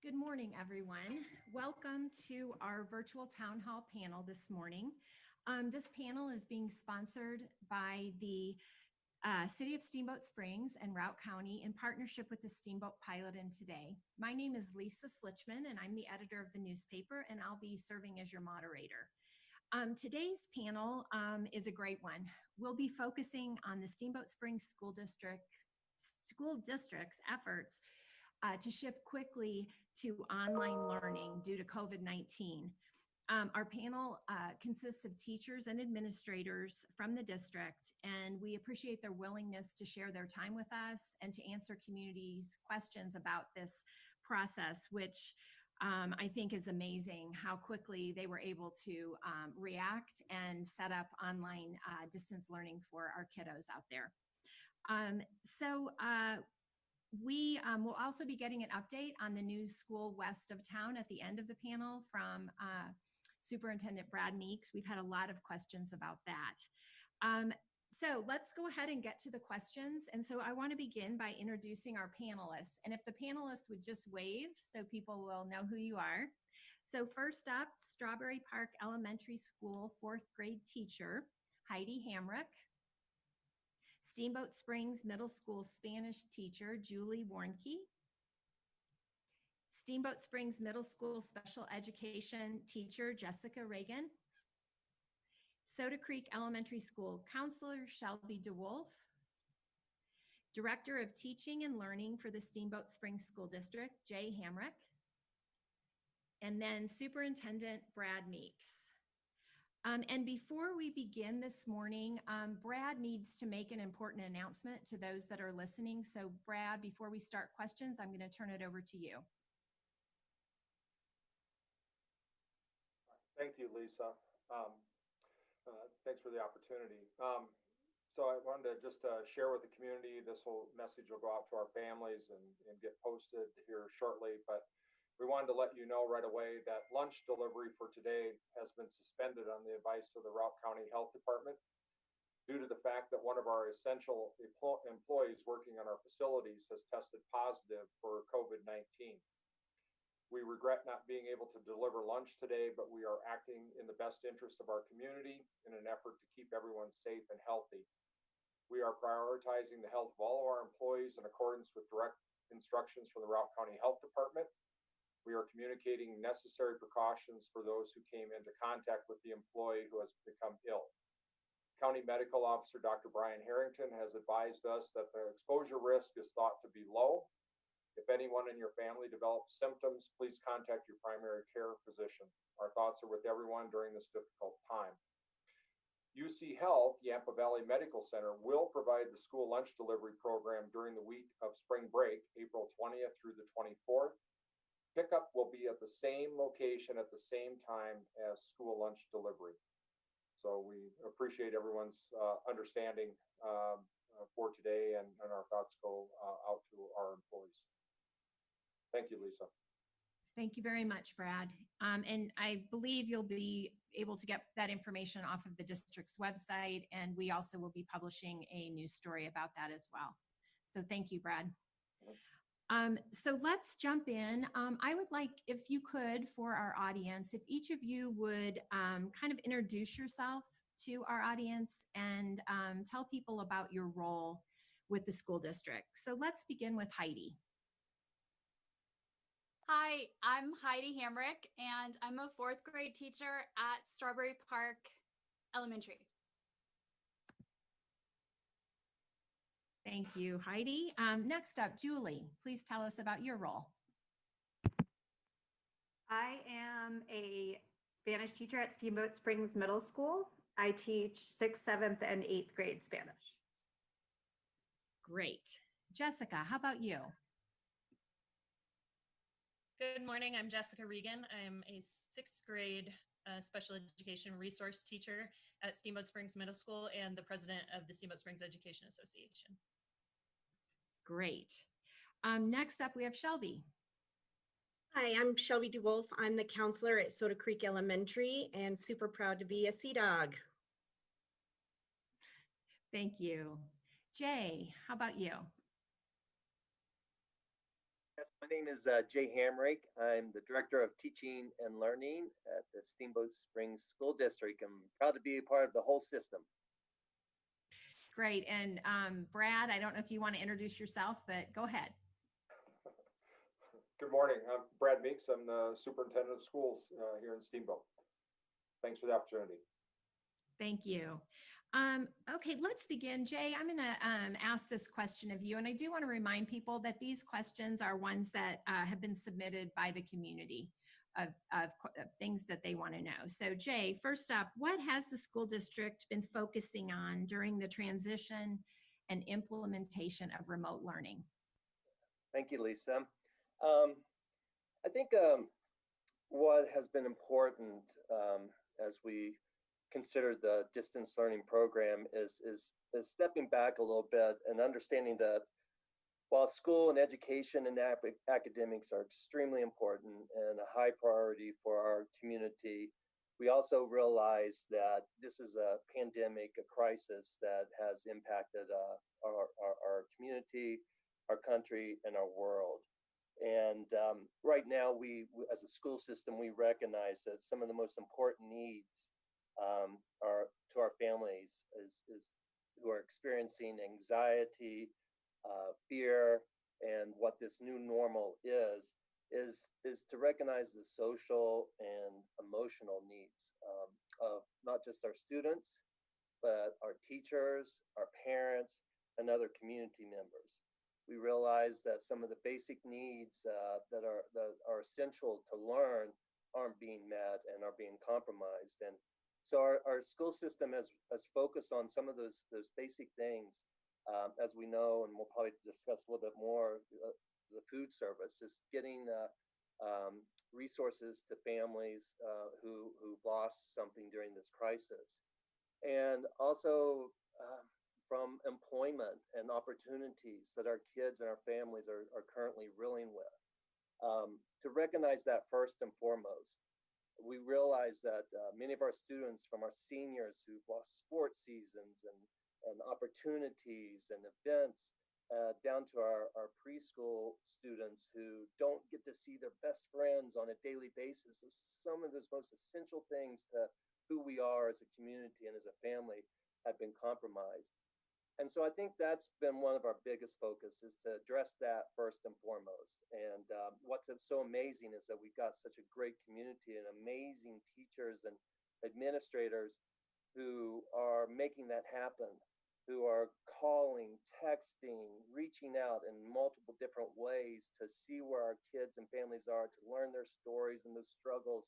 Good morning, everyone. Welcome to our virtual town hall panel this morning. This panel is being sponsored by the City of Steamboat Springs and Routt County in partnership with the Steamboat Pilot in Today. My name is Lisa Slitchman, and I'm the editor of the newspaper, and I'll be serving as your moderator. Today's panel is a great one. We'll be focusing on the Steamboat Springs School District's efforts to shift quickly to online learning due to COVID-19. Our panel consists of teachers and administrators from the district, and we appreciate their willingness to share their time with us and to answer community's questions about this process, which I think is amazing how quickly they were able to react and set up online distance learning for our kiddos out there. We will also be getting an update on the new school west of town at the end of the panel from Superintendent Brad Meeks. We've had a lot of questions about that. So let's go ahead and get to the questions. And so I want to begin by introducing our panelists. And if the panelists would just wave so people will know who you are. So first up, Strawberry Park Elementary School 4th grade teacher, Heidi Hamric. Steamboat Springs Middle School Spanish teacher, Julie Warnke. Steamboat Springs Middle School Special Education teacher, Jessica Reagon. Soda Creek Elementary School counselor, Shelby DeWolfe. Director of Teaching and Learning for the Steamboat Springs School District, Jay Hamric. And then Superintendent Brad Meeks. And before we begin this morning, Brad needs to make an important announcement to those that are listening. So Brad, before we start questions, I'm going to turn it over to you. Thank you, Lisa. Thanks for the opportunity. So I wanted to just share with the community, this message will go out to our families and get posted here shortly, but we wanted to let you know right away that lunch delivery for today has been suspended on the advice of the Routt County Health Department due to the fact that one of our essential employees working on our facilities has tested positive for COVID-19. We regret not being able to deliver lunch today, but we are acting in the best interest of our community in an effort to keep everyone safe and healthy. We are prioritizing the health of all of our employees in accordance with direct instructions from the Routt County Health Department. We are communicating necessary precautions for those who came into contact with the employee who has become ill. County Medical Officer Dr. Brian Harrington has advised us that the exposure risk is thought to be low. If anyone in your family develops symptoms, please contact your primary care physician. Our thoughts are with everyone during this difficult time. UC Health, Yampa Valley Medical Center, will provide the school lunch delivery program during the week of spring break, April 20th through the 24th. Pickup will be at the same location at the same time as school lunch delivery. So we appreciate everyone's understanding for today, and our thoughts go out to our employees. Thank you, Lisa. Thank you very much, Brad. And I believe you'll be able to get that information off of the district's website, and we also will be publishing a news story about that as well. So thank you, Brad. So let's jump in. I would like, if you could, for our audience, if each of you would kind of introduce yourself to our audience and tell people about your role with the school district. So let's begin with Heidi. Hi, I'm Heidi Hamric, and I'm a 4th grade teacher at Strawberry Park Elementary. Thank you, Heidi. Next up, Julie, please tell us about your role. I am a Spanish teacher at Steamboat Springs Middle School. I teach 6th, 7th, and 8th grade Spanish. Great. Jessica, how about you? Good morning, I'm Jessica Reagon. I'm a 6th grade special education resource teacher at Steamboat Springs Middle School and the president of the Steamboat Springs Education Association. Great. Next up, we have Shelby. Hi, I'm Shelby DeWolfe. I'm the counselor at Soda Creek Elementary and super proud to be a Sea Dog. Thank you. Jay, how about you? Yes, My name is Jay Hamric. I'm the Director of Teaching and Learning at the Steamboat Springs School District. I'm proud to be a part of the whole system. Great. And Brad, I don't know if you want to introduce yourself, but go ahead. Good morning. I'm Brad Meeks. I'm the Superintendent of Schools here in Steamboat. Thanks for the opportunity. Thank you. Okay, let's begin. Jay, I'm going to ask this question of you, and I do want to remind people that these questions are ones that have been submitted by the community of things that they want to know. So Jay, first up, what has the school district been focusing on during the transition and implementation of remote learning? Thank you, Lisa. I think what has been important as we consider the distance learning program is stepping back a little bit and understanding that while school and education and academics are extremely important and a high priority for our community, we also realize that this is a pandemic, a crisis that has impacted our community, our country, and our world. And right now, we as a school system, we recognize that some of the most important needs are to our families is who are experiencing anxiety, fear, and what this new normal is to recognize the social and emotional needs of not just our students, but our teachers, our parents, and other community members. We realize that some of the basic needs that are essential to learn aren't being met and are being compromised. And so our school system has focused on some of those basic things, as we know, and we'll probably discuss a little bit more. The food service is getting resources to families who've lost something during this crisis, and also from employment and opportunities that our kids and our families are currently reeling with. To recognize that first and foremost, we realize that many of our students, from our seniors who've lost sports seasons and opportunities and events, down to our preschool students who don't get to see their best friends on a daily basis. So some of those most essential things to who we are as a community and as a family have been compromised. And so I think that's been one of our biggest focus, is to address that first and foremost. And what's so amazing is that we've got such a great community and amazing teachers and administrators who are making that happen, who are calling, texting, reaching out in multiple different ways to see where our kids and families are, to learn their stories and those struggles,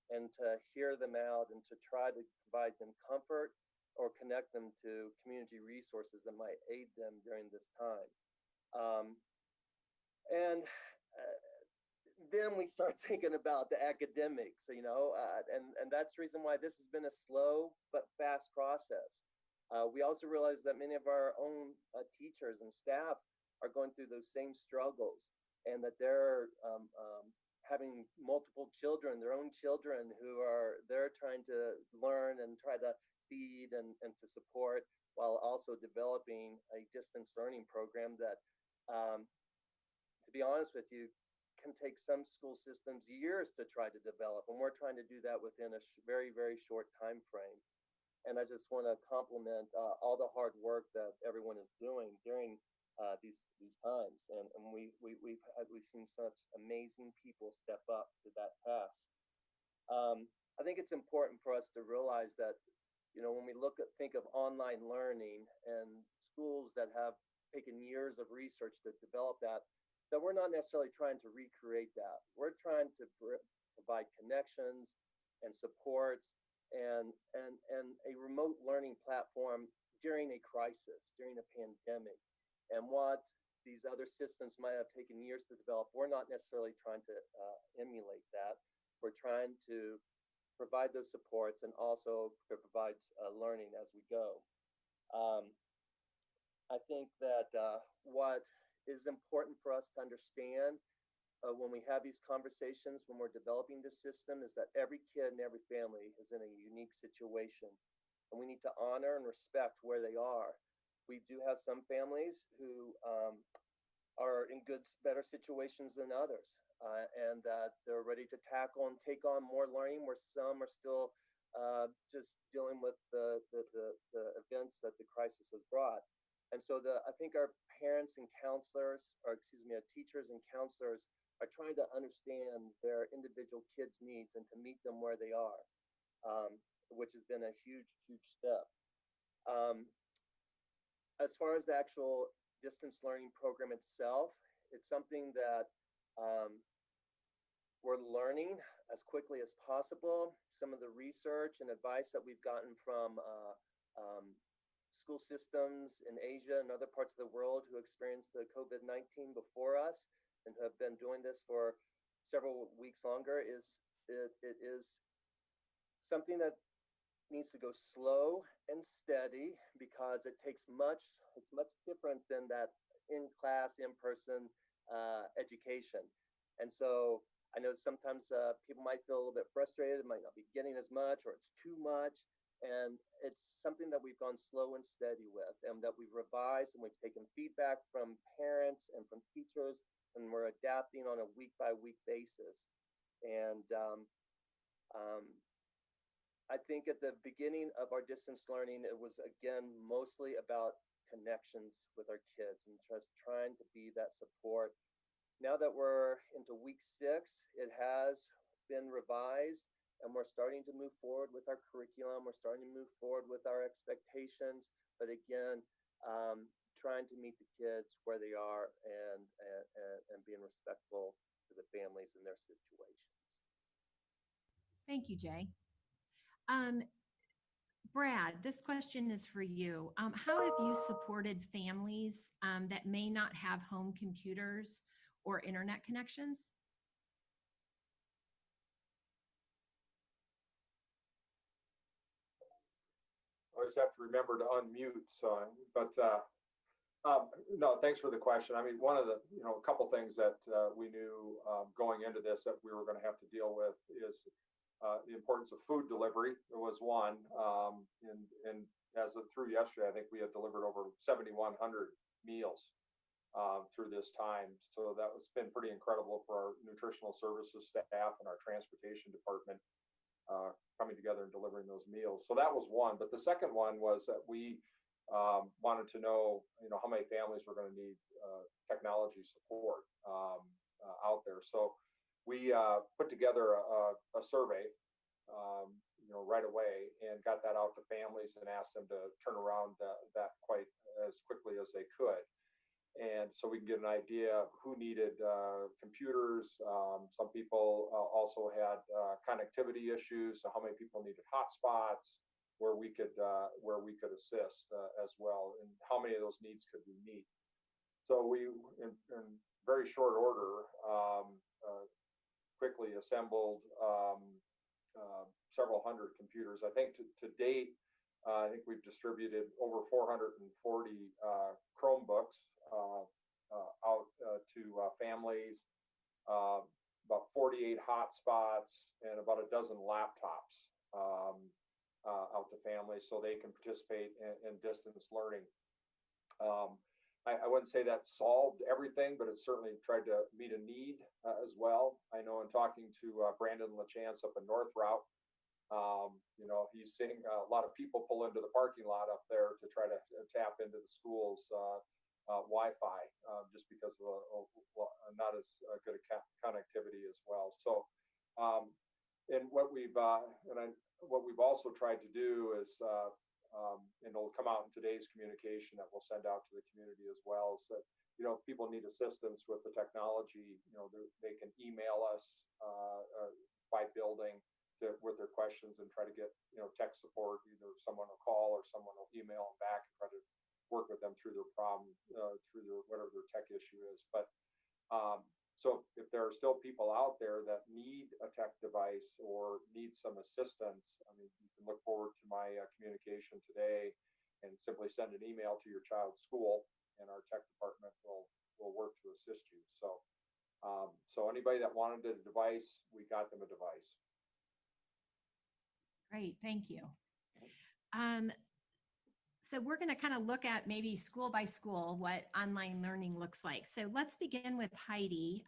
and to hear them out and to try to provide them comfort or connect them to community resources that might aid them during this time. Then we start thinking about the academics, and that's the reason why this has been a slow but fast process. We also realize that many of our own teachers and staff are going through those same struggles, and that they're having multiple children, their own children, who they're trying to learn and try to feed and to support, while also developing a distance learning program that, to be honest with you, can take some school systems years to try to develop, and we're trying to do that within a very, very short time frame. And I just want to compliment all the hard work that everyone is doing during these times, and we've seen such amazing people step up to that task. I think it's important for us to realize that, when we think of online learning and schools that have taken years of research to develop that we're not necessarily trying to recreate that. We're trying to provide connections and supports and a remote learning platform during a crisis, during a pandemic. And what these other systems might have taken years to develop, we're not necessarily trying to emulate that. We're trying to provide those supports and also provide learning as we go. I think that what is important for us to understand when we have these conversations, when we're developing this system, is that every kid and every family is in a unique situation, and we need to honor and respect where they are. We do have some families who are in better situations than others, and that they're ready to tackle and take on more learning, where some are still just dealing with the events that the crisis has brought. And so I think our parents and counselors, or excuse me, our teachers and counselors are trying to understand their individual kids' needs and to meet them where they are, which has been a huge, huge step. As far as the actual distance learning program itself, it's something that we're learning as quickly as possible. Some of the research and advice that we've gotten from school systems in Asia and other parts of the world who experienced the COVID-19 before us and who have been doing this for several weeks longer it is something that needs to go slow and steady, because it's much different than that in-class, in-person education. And so I know sometimes people might feel a little bit frustrated, it might not be getting as much, or it's too much. And it's something that we've gone slow and steady with, and that we've revised, and we've taken feedback from parents and from teachers, and we're adapting on a week-by-week basis. And I think at the beginning of our distance learning, it was, again, mostly about connections with our kids and just trying to be that support. Now that we're into week 6, it has been revised, and we're starting to move forward with our curriculum. We're starting to move forward with our expectations, but again, trying to meet the kids where they are and being respectful to the families and their situations. Thank you, Jay. Brad, this question is for you. How have you supported families that may not have home computers or internet connections? I always have to remember to unmute, no, thanks for the question. I mean, one of the, a couple things that we knew going into this that we were going to have to deal with is the importance of food delivery. There was one, and as of through yesterday, I think we had delivered over 7,100 meals through this time. So that was been pretty incredible for our nutritional services staff and our transportation department coming together and delivering those meals. So that was one. But the second one was that we wanted to know, how many families were going to need technology support out there. So we put together a survey, right away, and got that out to families and asked them to turn around that quite as quickly as they could. And so we can get an idea of who needed computers. Some people also had connectivity issues. So how many people needed hotspots where we could assist as well, and how many of those needs could we meet. So we, in very short order, quickly assembled several hundred computers. I think to date, I think we've distributed over 440 Chromebooks out to families, about 48 hotspots, and about a dozen laptops out to families so they can participate in distance learning. I wouldn't say that solved everything, but it certainly tried to meet a need as well. I know in talking to Brandon LaChance up in North Route, he's seeing a lot of people pull into the parking lot up there to try to tap into the school's Wi-Fi just because of not as good a connectivity as well. So, and what we've also tried to do is, and it'll come out in today's communication that we'll send out to the community as well, is that if people need assistance with the technology, they can email us by building with their questions and try to get tech support. Either someone will call or someone will email them back and try to work with them through their problem, through whatever their tech issue is. But so if there are still people out there that need a tech device or need some assistance, I mean, you can look forward to my communication today and simply send an email to your child's school, and our tech department will work to assist you. So, so anybody that wanted a device, we got them a device. Great, thank you. So we're going to kind of look at maybe school by school what online learning looks like. So let's begin with Heidi.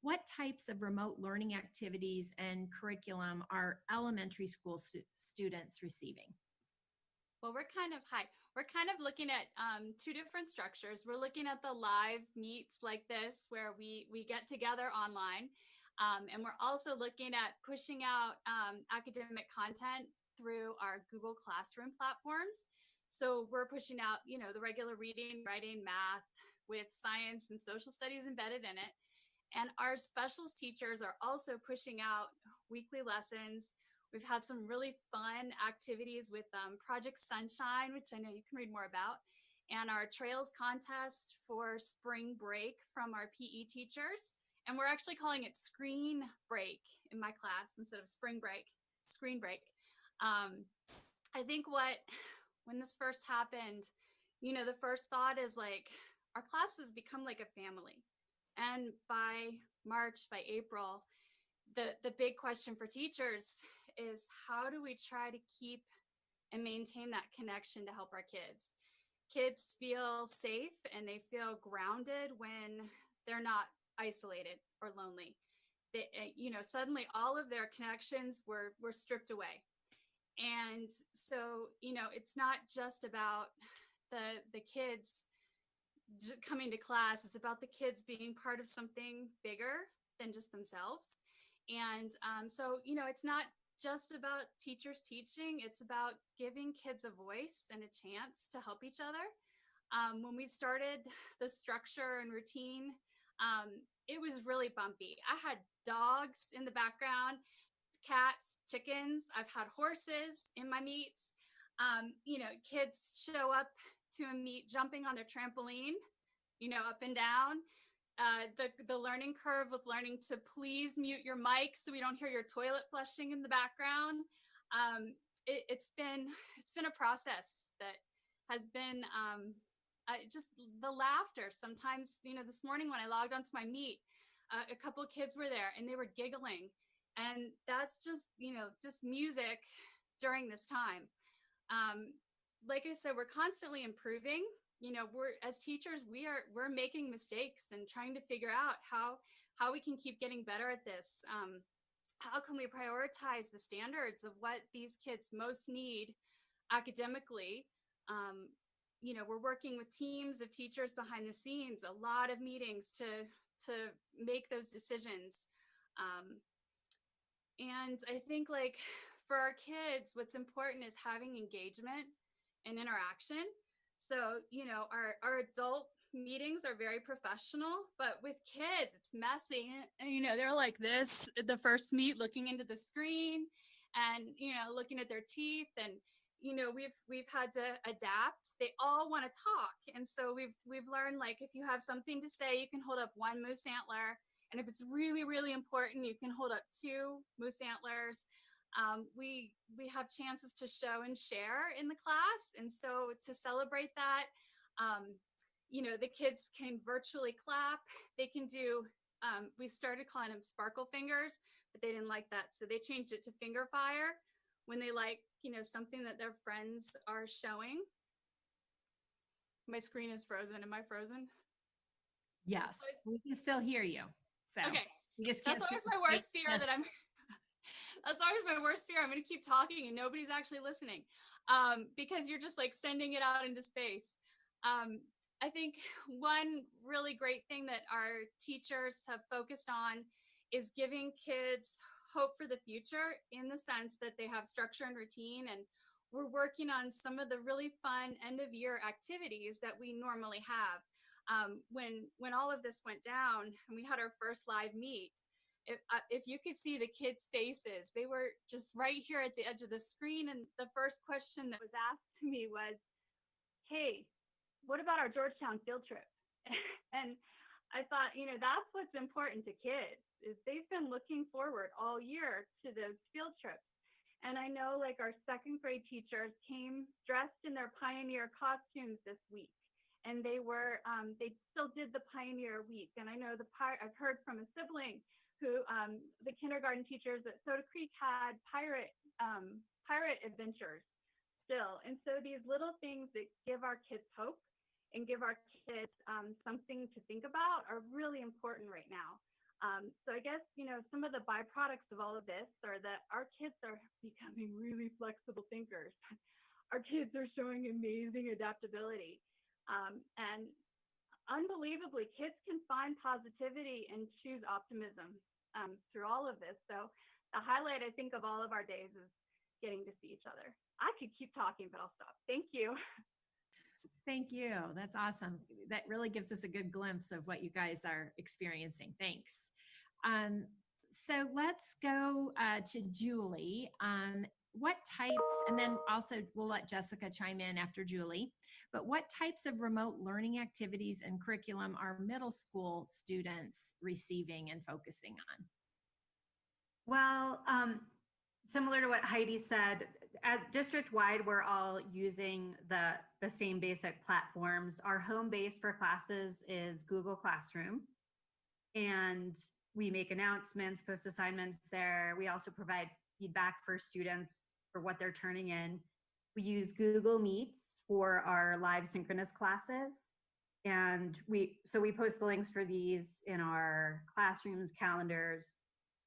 What types of remote learning activities and curriculum are elementary school students receiving? Well, we're kind of looking at two different structures. We're looking at the live meets like this, where we get together online. And we're also looking at pushing out academic content through our Google Classroom platforms. So we're pushing out, the regular reading, writing, math with science and social studies embedded in it. And our specials teachers are also pushing out weekly lessons. We've had some really fun activities with Project Sunshine, which I know you can read more about, and our Trails contest for spring break from our PE teachers. And we're actually calling it Screen Break in my class instead of Spring Break, Screen Break. I think when this first happened, the first thought is like, our classes become like a family. And by March, by April, the big question for teachers is, how do we try to keep and maintain that connection to help our kids? Kids feel safe and they feel grounded when they're not isolated or lonely. They, suddenly all of their connections were stripped away. And so, it's not just about the kids coming to class. It's about the kids being part of something bigger than just themselves. And so, it's not just about teachers teaching. It's about giving kids a voice and a chance to help each other. When we started the structure and routine, it was really bumpy. I had dogs in the background, cats, chickens. I've had horses in my meets. Kids show up to a meet jumping on their trampoline, up and down. The learning curve of learning to please mute your mic so we don't hear your toilet flushing in the background. It's been a process that has been just the laughter. Sometimes, this morning when I logged onto my meet, a couple of kids were there and they were giggling. And that's just music during this time. Like I said, we're constantly improving. We're, as teachers, we're making mistakes and trying to figure out how we can keep getting better at this. How can we prioritize the standards of what these kids most need academically? We're working with teams of teachers behind the scenes, a lot of meetings to make those decisions. And I think, like, for our kids, what's important is having engagement and interaction. So, our adult meetings are very professional, but with kids, it's messy. And, they're like this, the first meet, looking into the screen and, looking at their teeth. And, we've had to adapt. They all want to talk. And so we've learned, like, if you have something to say, you can hold up one moose antler. And if it's really, really important, you can hold up 2 moose antlers. We have chances to show and share in the class. And so to celebrate that, the kids can virtually clap. They can do, we started calling them sparkle fingers, but they didn't like that. So they changed it to finger fire when they like, something that their friends are showing. My screen is frozen. Am I frozen? Yes, we can still hear you. So okay. You just can't. That's always my worst fear that I'm. That's always my worst fear. I'm going to keep talking and nobody's actually listening, because you're just like sending it out into space. I think one really great thing that our teachers have focused on is giving kids hope for the future, in the sense that they have structure and routine, and we're working on some of the really fun end of year activities that we normally have. When all of this went down and we had our first live meet, if you could see the kids' faces, they were just right here at the edge of the screen. And the first question that was asked to me was, "Hey, what about our Georgetown field trip?" And I thought, that's what's important to kids, is they've been looking forward all year to those field trips. And I know, like, our second grade teachers came dressed in their Pioneer costumes this week. And they still did the Pioneer week. And I know I've heard from a sibling who, the kindergarten teachers at Soda Creek had pirate adventures still. And so these little things that give our kids hope and give our kids something to think about are really important right now. So I guess, some of the byproducts of all of this are that our kids are becoming really flexible thinkers. Our kids are showing amazing adaptability. And unbelievably, kids can find positivity and choose optimism through all of this. So the highlight, I think, of all of our days is getting to see each other. I could keep talking, but I'll stop. Thank you. Thank you. That's awesome. That really gives us a good glimpse of what you guys are experiencing. Thanks. So let's go to Julie. What types, and then also we'll let Jessica chime in after Julie, but what types of remote learning activities and curriculum are middle school students receiving and focusing on? Well, similar to what Heidi said, as district-wide, we're all using the same basic platforms. Our home base for classes is Google Classroom, and we make announcements, post assignments there. We also provide feedback for students for what they're turning in. We use Google Meets for our live synchronous classes. And we post the links for these in our classrooms, calendars.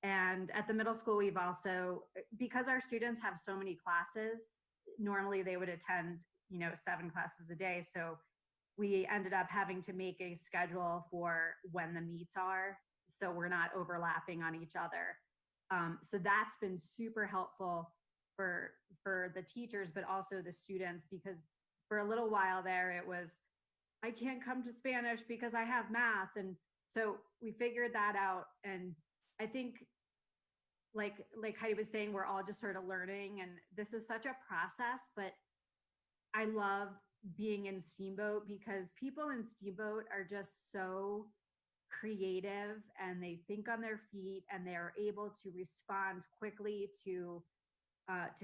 And at the middle school, we've also, because our students have so many classes, normally they would attend, 7 classes a day. So we ended up having to make a schedule for when the meets are, so we're not overlapping on each other. So that's been super helpful for the teachers, but also the students, because for a little while there, it was, I can't come to Spanish because I have math. And so we figured that out. And I think, like Heidi was saying, we're all just sort of learning, and this is such a process, but I love being in Steamboat because people in Steamboat are just so creative, and they think on their feet, and they're able to respond quickly to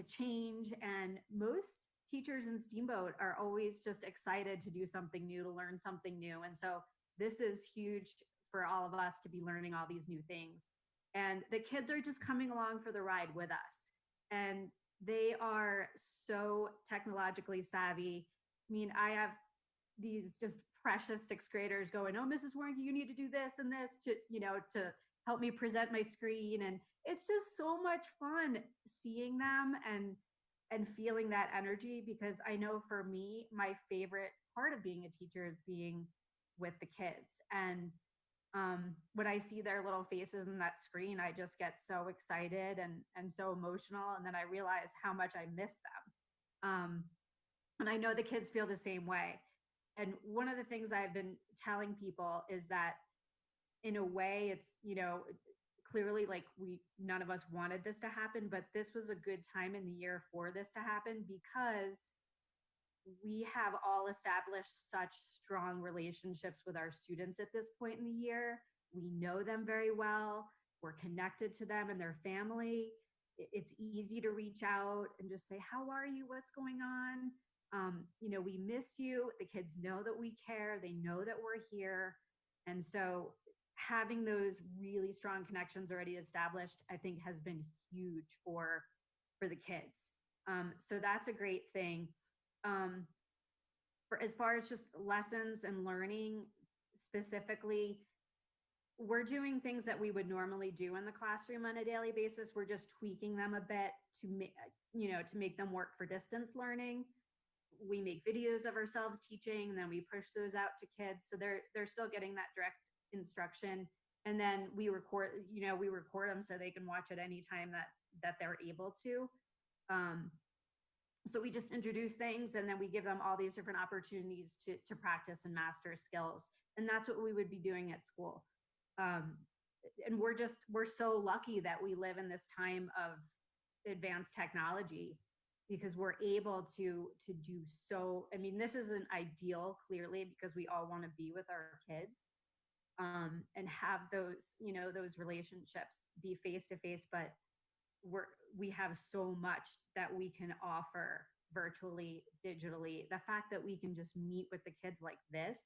change. And most teachers in Steamboat are always just excited to do something new, to learn something new. And so this is huge for all of us to be learning all these new things. And the kids are just coming along for the ride with us. And they are so technologically savvy. I mean, I have these just precious 6th graders going, oh, Mrs. Warnke, you need to do this and this to help me present my screen. And it's just so much fun seeing them and feeling that energy, because I know for me, my favorite part of being a teacher is being with the kids. And when I see their little faces in that screen, I just get so excited and so emotional. And then I realize how much I miss them. And I know the kids feel the same way. And one of the things I've been telling people is that in a way it's, clearly like none of us wanted this to happen, but this was a good time in the year for this to happen, because we have all established such strong relationships with our students at this point in the year. We know them very well. We're connected to them and their family. It's easy to reach out and just say, how are you? What's going on? We miss you. The kids know that we care. They know that we're here. And so having those really strong connections already established, I think has been huge for the kids. So that's a great thing. For as far as just lessons and learning specifically, we're doing things that we would normally do in the classroom on a daily basis. We're just tweaking them a bit to make them work for distance learning. We make videos of ourselves teaching, and then we push those out to kids, so they're still getting that direct instruction. And then we record them so they can watch at any time that they're able to. So we just introduce things, and then we give them all these different opportunities to practice and master skills. And that's what we would be doing at school. And we're so lucky that we live in this time of advanced technology, because we're able to do so. I mean, this isn't ideal, clearly, because we all want to be with our kids and have those relationships, be face to face, but we have so much that we can offer virtually, digitally. The fact that we can just meet with the kids like this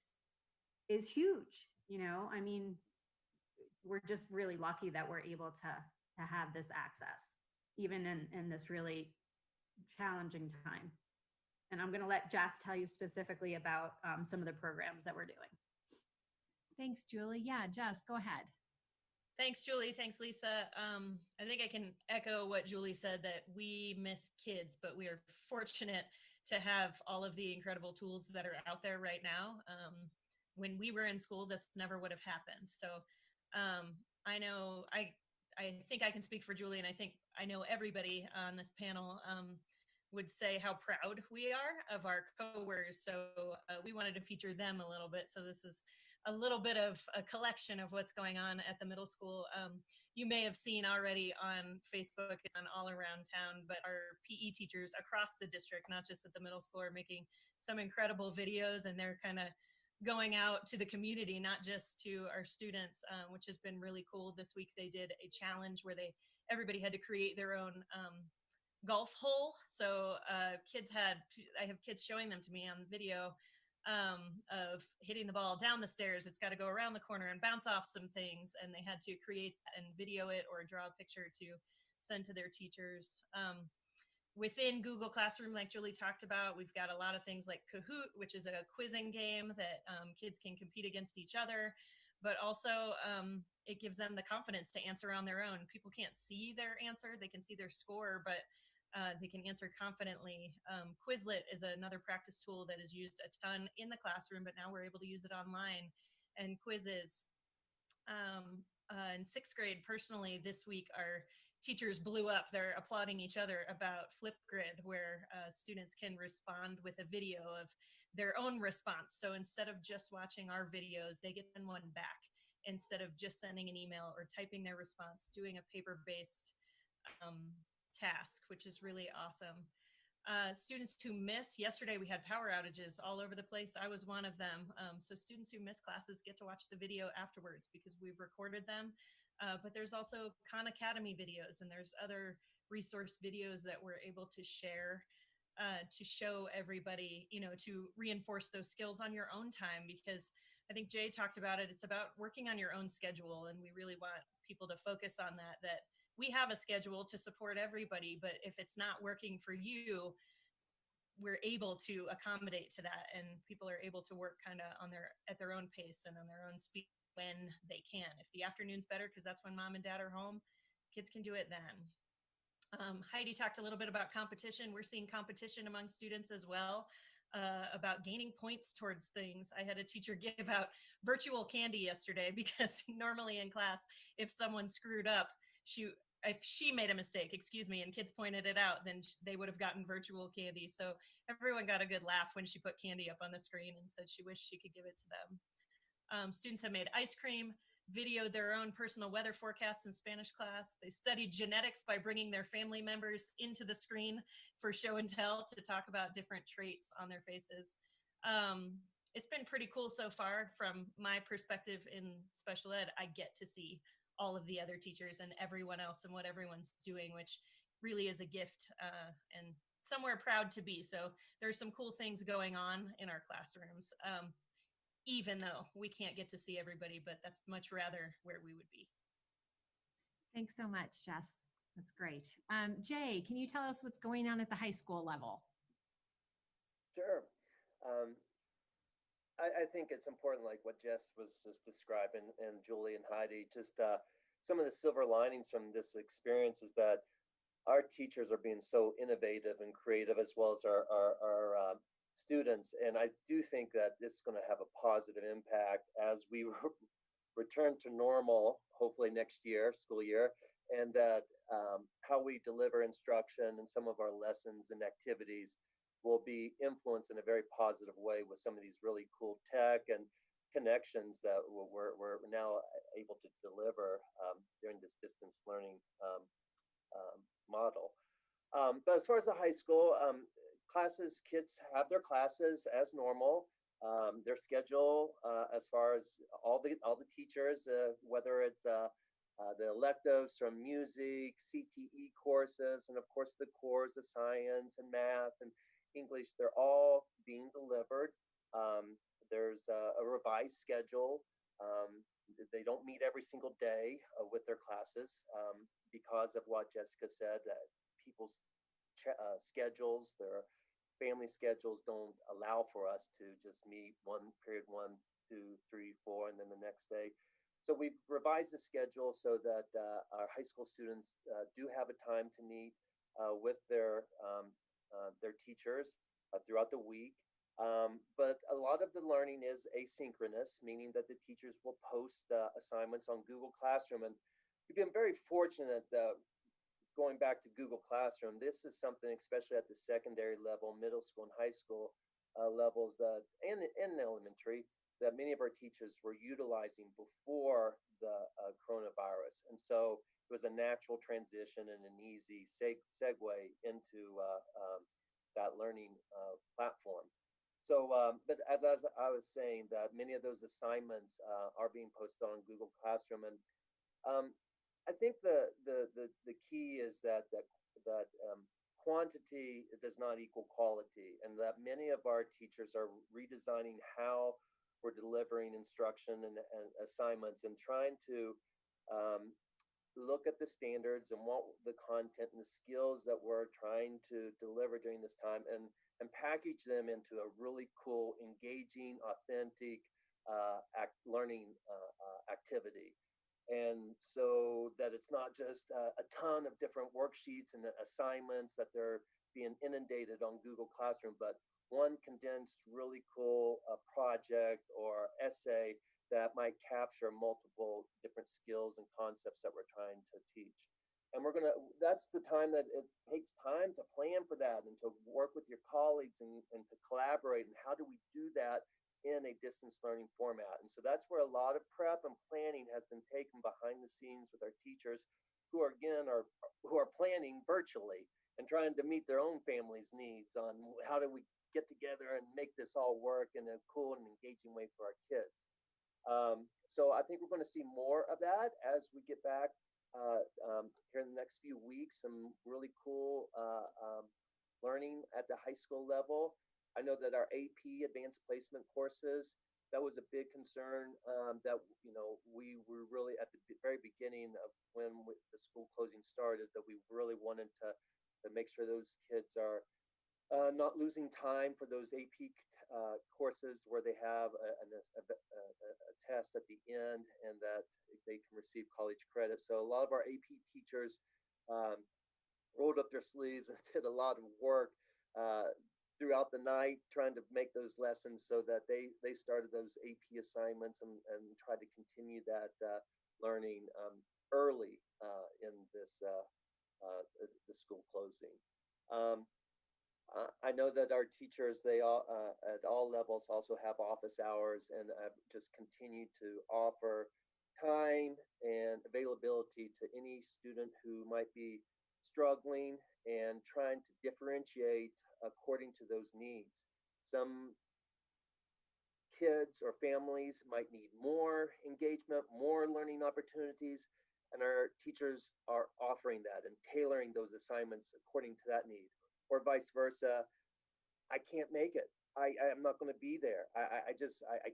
is huge. I mean, we're just really lucky that we're able to have this access, even in this really challenging time. And I'm going to let Jess tell you specifically about some of the programs that we're doing. Thanks, Julie. Yeah, Jess, go ahead. Thanks, Julie. Thanks, Lisa. I think I can echo what Julie said, that we miss kids, but we are fortunate to have all of the incredible tools that are out there right now. When we were in school, this never would have happened. So I know, I think I can speak for Julie, and I think I know everybody on this panel would say how proud we are of our coworkers. So we wanted to feature them a little bit. So this is a little bit of a collection of what's going on at the middle school. You may have seen already on Facebook, it's on all around town, but our PE teachers across the district, not just at the middle school, are making some incredible videos, and they're kind of going out to the community, not just to our students, which has been really cool. This week they did a challenge where everybody had to create their own golf hole. So I have kids showing them to me on video of hitting the ball down the stairs. It's got to go around the corner and bounce off some things, and they had to create and video it or draw a picture to send to their teachers. Within Google Classroom, like Julie talked about, we've got a lot of things like Kahoot, which is a quizzing game that kids can compete against each other, but also it gives them the confidence to answer on their own. People can't see their answer, they can see their score, but they can answer confidently. Quizlet is another practice tool that is used a ton in the classroom, but now we're able to use it online. And quizzes. In sixth grade, personally, this week, our teachers blew up. They're applauding each other about Flipgrid, where students can respond with a video of their own response. So instead of just watching our videos, they get one back. Instead of just sending an email or typing their response, doing a paper-based task, which is really awesome. Students who miss, yesterday we had power outages all over the place. I was one of them. So students who miss classes get to watch the video afterwards because we've recorded them. But there's also Khan Academy videos, and there's other resource videos that we're able to share to show everybody, to reinforce those skills on your own time, because I think Jay talked about it. It's about working on your own schedule, and we really want people to focus on that we have a schedule to support everybody, but if it's not working for you, we're able to accommodate to that, and people are able to work kind of at their own pace and on their own speed when they can. If the afternoon's better because that's when mom and dad are home, kids can do it then. Heidi talked a little bit about competition. We're seeing competition among students as well, about gaining points towards things. I had a teacher give out virtual candy yesterday because normally in class, if someone screwed up, if she made a mistake, and kids pointed it out, then they would have gotten virtual candy. So everyone got a good laugh when she put candy up on the screen and said she wished she could give it to them. Students have made ice cream, videoed their own personal weather forecasts in Spanish class. They studied genetics by bringing their family members into the screen for show and tell to talk about different traits on their faces. It's been pretty cool so far. From my perspective in special ed, I get to see all of the other teachers and everyone else and what everyone's doing, which really is a gift and somewhere proud to be. So there's some cool things going on in our classrooms, even though we can't get to see everybody, but that's much rather where we would be. Thanks so much, Jess. That's great. Jay, can you tell us what's going on at the high school level? Sure. I think it's important, like what Jess was just describing, and Julie and Heidi, just some of the silver linings from this experience is that our teachers are being so innovative and creative, as well as our students. And I do think that this is going to have a positive impact as we return to normal, hopefully next year, school year, and that how we deliver instruction and some of our lessons and activities will be influenced in a very positive way with some of these really cool tech and connections that we're now able to deliver during this distance learning model. But as far as the high school classes, kids have their classes as normal. Their schedule, as far as all the teachers, whether it's the electives from music, CTE courses, and of course the cores of science and math and English, they're all being delivered. There's a revised schedule. They don't meet every single day with their classes because of what Jessica said, that people's schedules, their family schedules don't allow for us to just meet period 1, 2, 3, 4, and then the next day. So we've revised the schedule so that our high school students do have a time to meet with their teachers throughout the week. But a lot of the learning is asynchronous, meaning that the teachers will post assignments on Google Classroom. And we've been very fortunate that going back to Google Classroom, this is something, especially at the secondary level, middle school and high school levels, and elementary, that many of our teachers were utilizing before the coronavirus. And so it was a natural transition and an easy segue into that learning platform. So, but as I was saying, that many of those assignments are being posted on Google Classroom, and I think the key is that quantity does not equal quality, and that many of our teachers are redesigning how we're delivering instruction and assignments, and trying to look at the standards and what the content and the skills that we're trying to deliver during this time, and package them into a really cool, engaging, authentic learning activity. And so that it's not just a ton of different worksheets and assignments that they're being inundated on Google Classroom, but one condensed, really cool project or essay that might capture multiple different skills and concepts that we're trying to teach. And that's the time that it takes time to plan for that and to work with your colleagues and to collaborate. And how do we do that in a distance learning format? And so that's where a lot of prep and planning has been taken behind the scenes with our teachers, who are planning virtually and trying to meet their own family's needs on how do we get together and make this all work in a cool and engaging way for our kids. So I think we're going to see more of that as we get back here in the next few weeks. Some really cool learning at the high school level. I know that our AP advanced placement courses, that was a big concern that, we were really at the very beginning of when the school closing started, that we really wanted to make sure those kids are not losing time for those AP courses where they have a test at the end and that they can receive college credit. So a lot of our AP teachers rolled up their sleeves and did a lot of work throughout the night trying to make those lessons so that they started those AP assignments and tried to continue that learning early in this the school closing. I know that our teachers, they all at all levels also have office hours, and just continue to offer time and availability to any student who might be struggling, and trying to differentiate according to those needs. Some kids or families might need more engagement, more learning opportunities, and our teachers are offering that and tailoring those assignments according to that need. Or vice versa, I can't make it. I'm not going to be there. I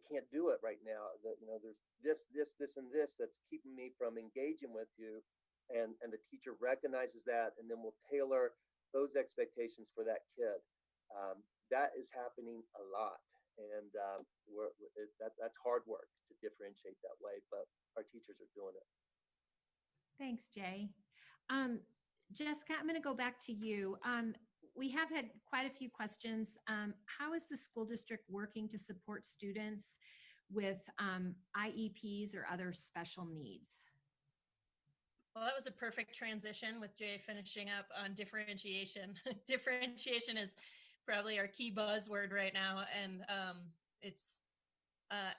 can't do it right now. There's this, and this that's keeping me from engaging with you, and the teacher recognizes that, and then we'll tailor those expectations for that kid. That is happening a lot, and that's hard work to differentiate that way, but our teachers are doing it. Thanks, Jay. Jessica, I'm going to go back to you. We have had quite a few questions. How is the school district working to support students with IEPs or other special needs? Well, that was a perfect transition with Jay finishing up on differentiation. Differentiation is probably our key buzzword right now, and it's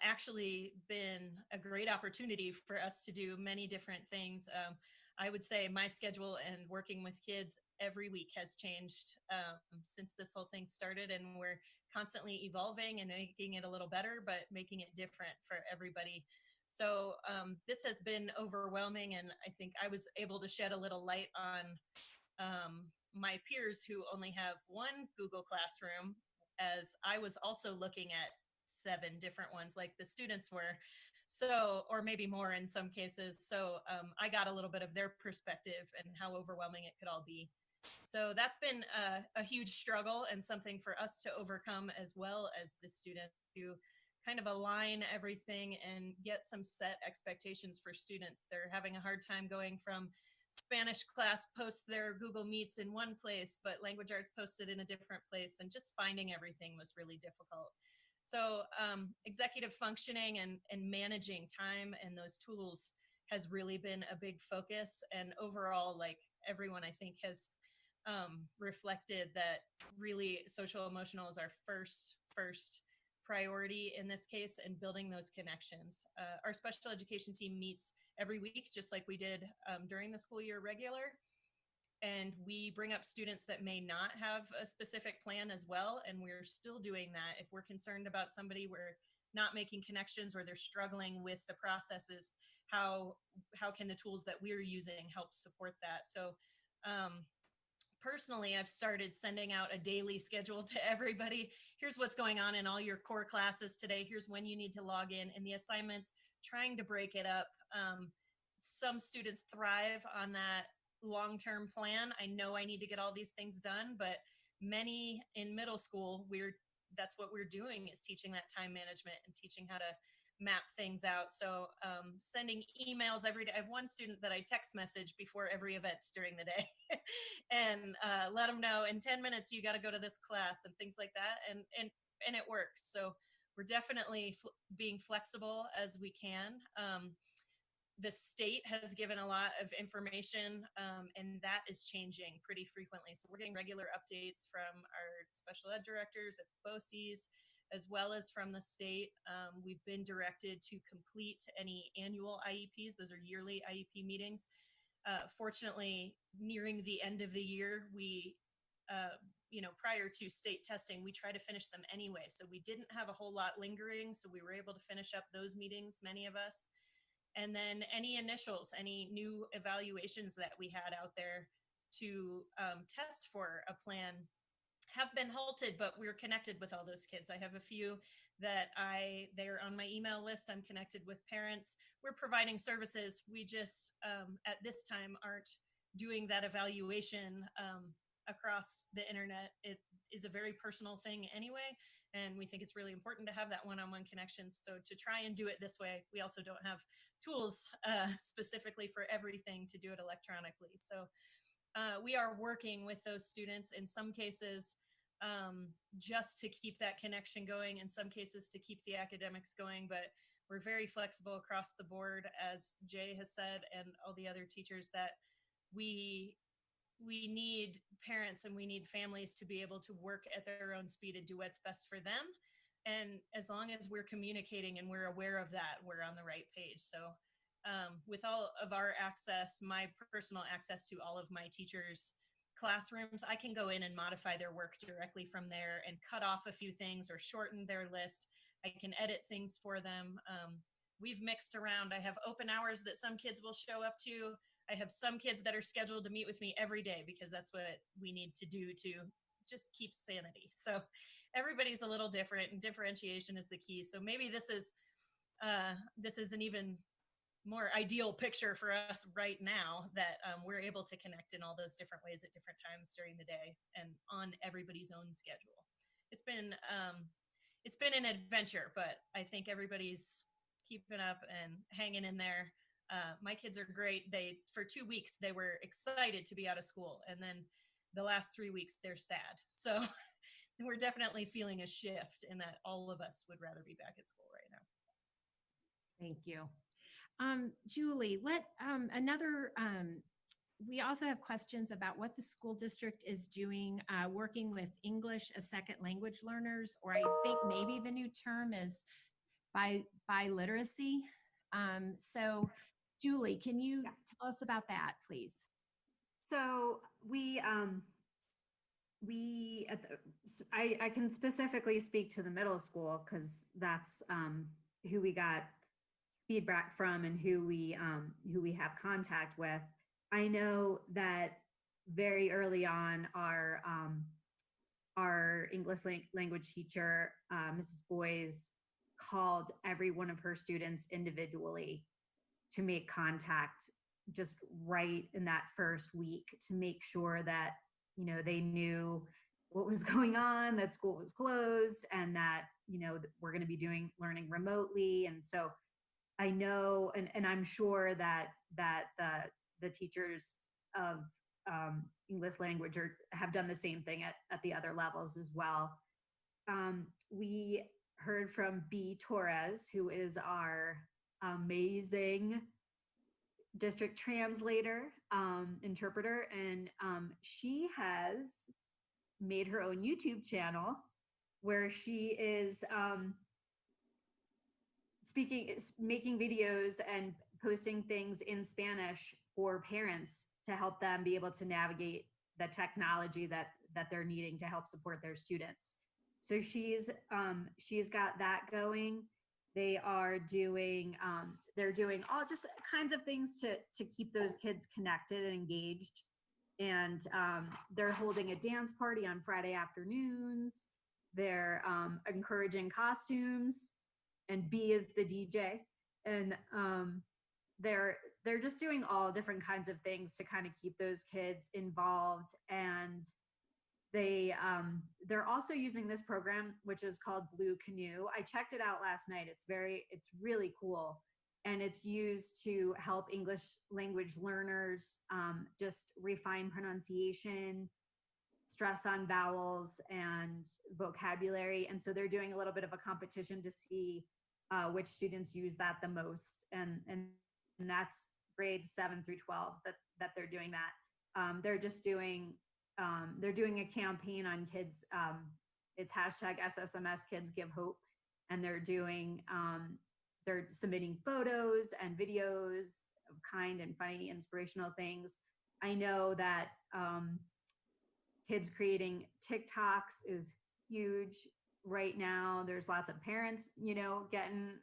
actually been a great opportunity for us to do many different things. I would say my schedule and working with kids every week has changed since this whole thing started, and we're constantly evolving and making it a little better, but making it different for everybody. So this has been overwhelming, and I think I was able to shed a little light on my peers who only have one Google Classroom, as I was also looking at 7 different ones like the students were. So, or maybe more in some cases. So I got a little bit of their perspective and how overwhelming it could all be. So that's been a huge struggle and something for us to overcome, as well as the students, to kind of align everything and get some set expectations for students. They're having a hard time going from Spanish class posts their Google Meets in one place, but language arts posted in a different place, and just finding everything was really difficult. So executive functioning and managing time and those tools has really been a big focus. And overall, like, everyone, I think, has reflected that really social emotional is our first priority in this case, and building those connections. Our special education team meets every week, just like we did during the school year regular. And we bring up students that may not have a specific plan as well. And we're still doing that. If we're concerned about somebody, we're not making connections, or they're struggling with the processes, how can the tools that we're using help support that? So personally, I've started sending out a daily schedule to everybody. Here's what's going on in all your core classes today. Here's when you need to log in, and the assignments, trying to break it up. Some students thrive on that long-term plan. I know I need to get all these things done, but many in middle school, that's what we're doing, is teaching that time management and teaching how to map things out. So sending emails every day. I have one student that I text message before every event during the day and let them know in 10 minutes, you got to go to this class, and things like that. And it works. So we're definitely being flexible as we can. The state has given a lot of information, and that is changing pretty frequently. So we're getting regular updates from our special ed directors at BOCES, as well as from the state. We've been directed to complete any annual IEPs. Those are yearly IEP meetings. Fortunately, nearing the end of the year, we, prior to state testing, we try to finish them anyway. So we didn't have a whole lot lingering. So we were able to finish up those meetings, many of us. And then any initials, any new evaluations that we had out there to test for a plan have been halted, but we're connected with all those kids. I have a few that they're on my email list. I'm connected with parents. We're providing services. We just, at this time, aren't doing that evaluation across the internet. It is a very personal thing anyway, and we think it's really important to have that one-on-one connection. So to try and do it this way, we also don't have tools specifically for everything to do it electronically. So we are working with those students in some cases just to keep that connection going, in some cases to keep the academics going, but we're very flexible across the board, as Jay has said, and all the other teachers, that we need parents and we need families to be able to work at their own speed and do what's best for them. And as long as we're communicating and we're aware of that, we're on the right page. So with all of our access, my personal access to all of my teachers' classrooms, I can go in and modify their work directly from there and cut off a few things or shorten their list. I can edit things for them. We've mixed around. I have open hours that some kids will show up to. I have some kids that are scheduled to meet with me every day because that's what we need to do to just keep sanity. So everybody's a little different, and differentiation is the key. So maybe this is an even more ideal picture for us right now, that we're able to connect in all those different ways at different times during the day and on everybody's own schedule. It's been an adventure, but I think everybody's keeping up and hanging in there. My kids are great. For 2 weeks, they were excited to be out of school. And then the last 3 weeks, they're sad. So we're definitely feeling a shift in that all of us would rather be back at school right now. Thank you. Julie, we also have questions about what the school district is doing, working with English as second language learners, or I think maybe the new term is biliteracy. So Julie, can you tell us about that, please? So I can specifically speak to the middle school because that's who we got feedback from and who we have contact with. I know that very early on, our English language teacher, Mrs. Boys, called every one of her students individually to make contact just right in that first week to make sure that they knew what was going on, that school was closed, and that, we're going to be learning remotely. And so I know, and I'm sure that the teachers of English language have done the same thing at the other levels as well. We heard from B. Torres, who is our amazing district translator, interpreter, and she has made her own YouTube channel where she is making videos and posting things in Spanish for parents to help them be able to navigate the technology that they're needing to help support their students. So she's got that going. They are doing they're doing all just kinds of things to keep those kids connected and engaged. And they're holding a dance party on Friday afternoons. They're encouraging costumes, and B is the DJ. And they're just doing all different kinds of things to kind of keep those kids involved. And they're also using this program, which is called Blue Canoe. I checked it out last night. It's really cool. And it's used to help English language learners just refine pronunciation, stress on vowels and vocabulary. And so they're doing a little bit of a competition to see which students use that the most. And that's grades 7 through 12 that they're doing that. They're just doing, they're doing a campaign on kids. It's hashtag SSMS Kids Give Hope. And they're doing, they're submitting photos and videos of kind and funny, inspirational things. I know that kids creating TikToks is huge right now. There's lots of parents, getting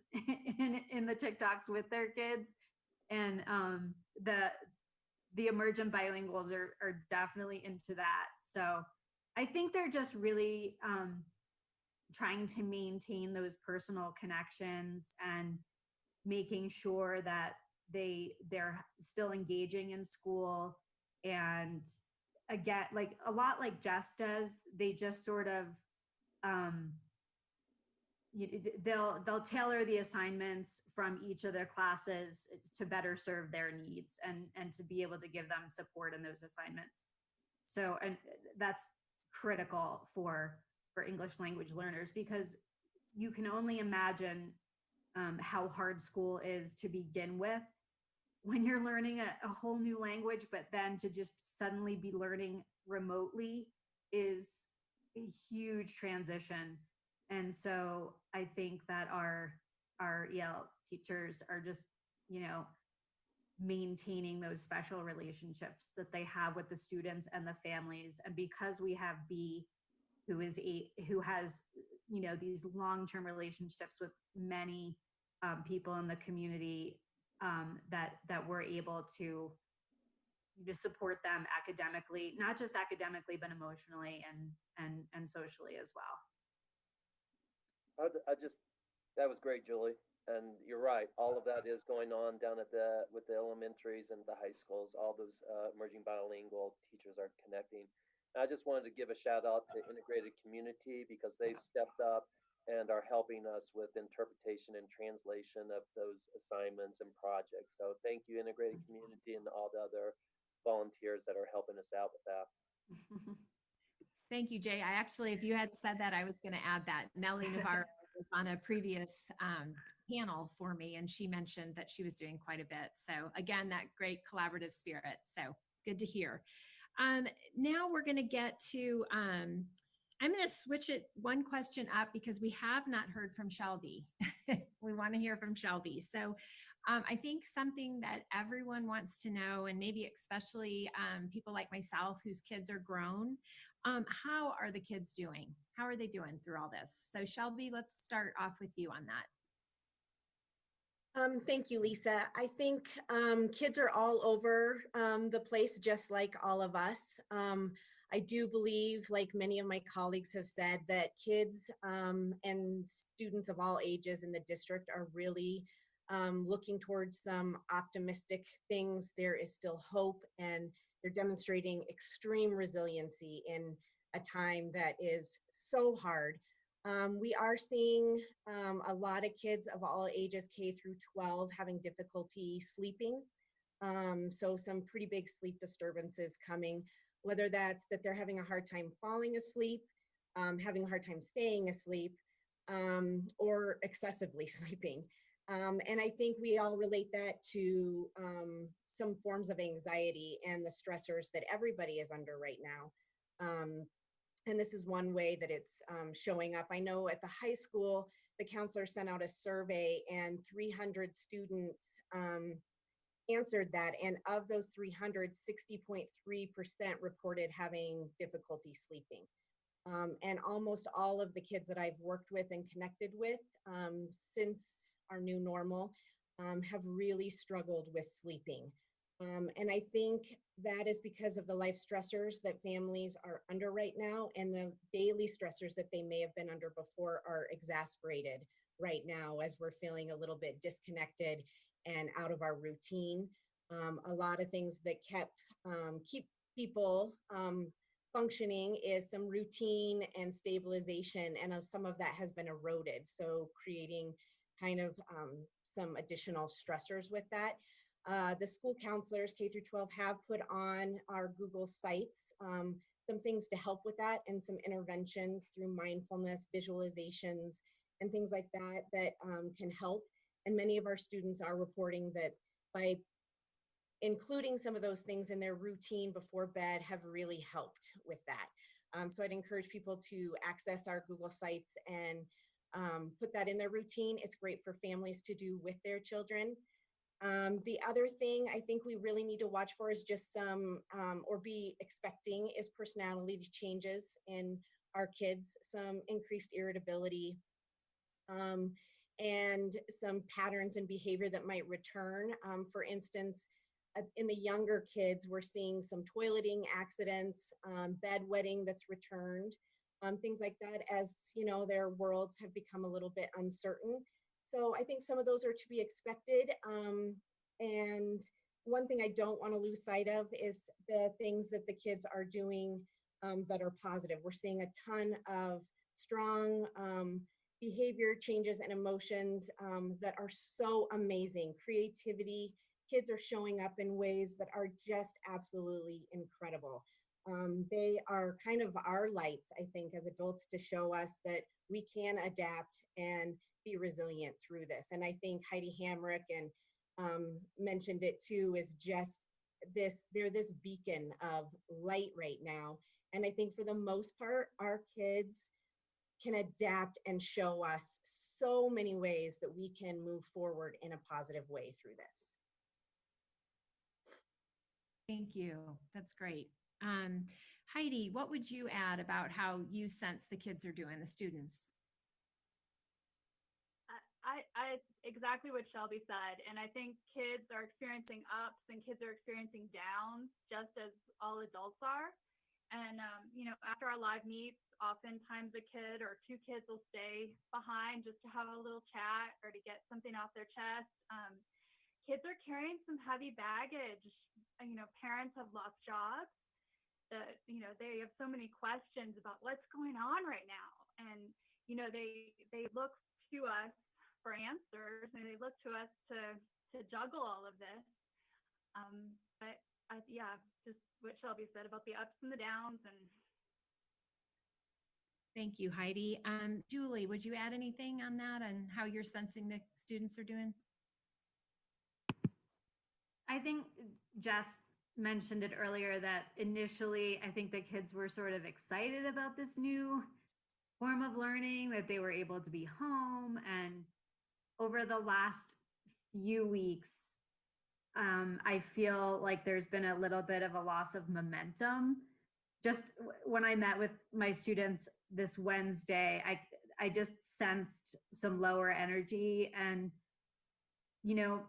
in the TikToks with their kids. And the emergent bilinguals are definitely into that. So I think they're just really trying to maintain those personal connections and making sure that they're still engaging in school. And again, like a lot like Jess does, they just sort of they'll tailor the assignments from each of their classes to better serve their needs and to be able to give them support in those assignments. So, and that's critical for English language learners, because you can only imagine how hard school is to begin with when you're learning a whole new language, but then to just suddenly be learning remotely is a huge transition. And so I think that our EL teachers are just, maintaining those special relationships that they have with the students and the families. And because we have B, who has, these long-term relationships with many people in the community, that we're able to support them academically, not just academically, but emotionally and socially as well. That was great, Julie. And you're right. All of that is going on down with the elementaries and the high schools. All those emerging bilingual teachers are connecting. And I just wanted to give a shout out to Integrated Community, because they've stepped up and are helping us with interpretation and translation of those assignments and projects. So thank you, Integrated Community, and all the other volunteers that are helping us out with that. Thank you, Jay. I actually, if you had said that, I was going to add that. Nellie Navarro was on a previous panel for me, and she mentioned that she was doing quite a bit. So again, that great collaborative spirit. So good to hear. Now we're going to get to, I'm going to switch it one question up because we have not heard from Shelby. We want to hear from Shelby. So I think something that everyone wants to know, and maybe especially people like myself whose kids are grown, how are the kids doing? How are they doing through all this? So Shelby, let's start off with you on that. Thank you, Lisa. I think kids are all over the place, just like all of us. I do believe, like many of my colleagues have said, that kids and students of all ages in the district are really looking towards some optimistic things. There is still hope, and They're demonstrating extreme resiliency in a time that is so hard. We are seeing a lot of kids of all ages, K through 12, having difficulty sleeping. So some pretty big sleep disturbances coming, whether that's that they're having a hard time falling asleep, having a hard time staying asleep, or excessively sleeping. And I think we all relate that to some forms of anxiety and the stressors that everybody is under right now. And this is one way that it's showing up. I know at the high school, the counselor sent out a survey and 300 students answered that. And of those 300, 60.3% reported having difficulty sleeping. And almost all of the kids that I've worked with and connected with since our new normal have really struggled with sleeping. And I think that is because of the life stressors that families are under right now, and the daily stressors that they may have been under before are exacerbated right now as we're feeling a little bit disconnected and out of our routine. A lot of things that keep people functioning is some routine and stabilization, and some of that has been eroded. So creating kind of some additional stressors with that. The school counselors, K through 12, have put on our Google Sites some things to help with that, and some interventions through mindfulness, visualizations, and things like that that can help. And many of our students are reporting that by including some of those things in their routine before bed have really helped with that. So I'd encourage people to access our Google Sites and put that in their routine. It's great for families to do with their children. The other thing I think we really need to watch for is just some, or be expecting, is personality changes in our kids, some increased irritability, and some patterns and behavior that might return. For instance, in the younger kids, we're seeing some toileting accidents, bedwetting that's returned, things like that, as you know, their worlds have become a little bit uncertain. So I think some of those are to be expected. And one thing I don't want to lose sight of is the things that the kids are doing that are positive. We're seeing a ton of strong behavior changes and emotions that are so amazing. Creativity, kids are showing up in ways that are just absolutely incredible. They are kind of our lights, I think, as adults, to show us that we can adapt and be resilient through this. And I think Heidi Hamric and mentioned it too, is just this, they're this beacon of light right now. And I think for the most part, our kids can adapt and show us so many ways that we can move forward in a positive way through this. Thank you. That's great. Heidi, what would you add about how you sense the kids are doing, the students? I exactly what Shelby said, and I think kids are experiencing ups and kids are experiencing downs just as all adults are. And you know, after our live meets, oftentimes a kid or two kids will stay behind just to have a little chat or to get something off their chest. Kids are carrying some heavy baggage. You know, parents have lost jobs. You know, they have so many questions about what's going on right now, and you know, they look to us for answers, and they look to us to juggle all of this. But yeah, just what Shelby said about the ups and the downs. And thank you, Heidi. Julie, would you add anything on that and how you're sensing the students are doing? I think Jess mentioned it earlier that initially I think the kids were sort of excited about this new form of learning, that they were able to be home. And over the last few weeks, I feel like there's been a little bit of a loss of momentum. Just when I met with my students this Wednesday, I just sensed some lower energy. And, you know,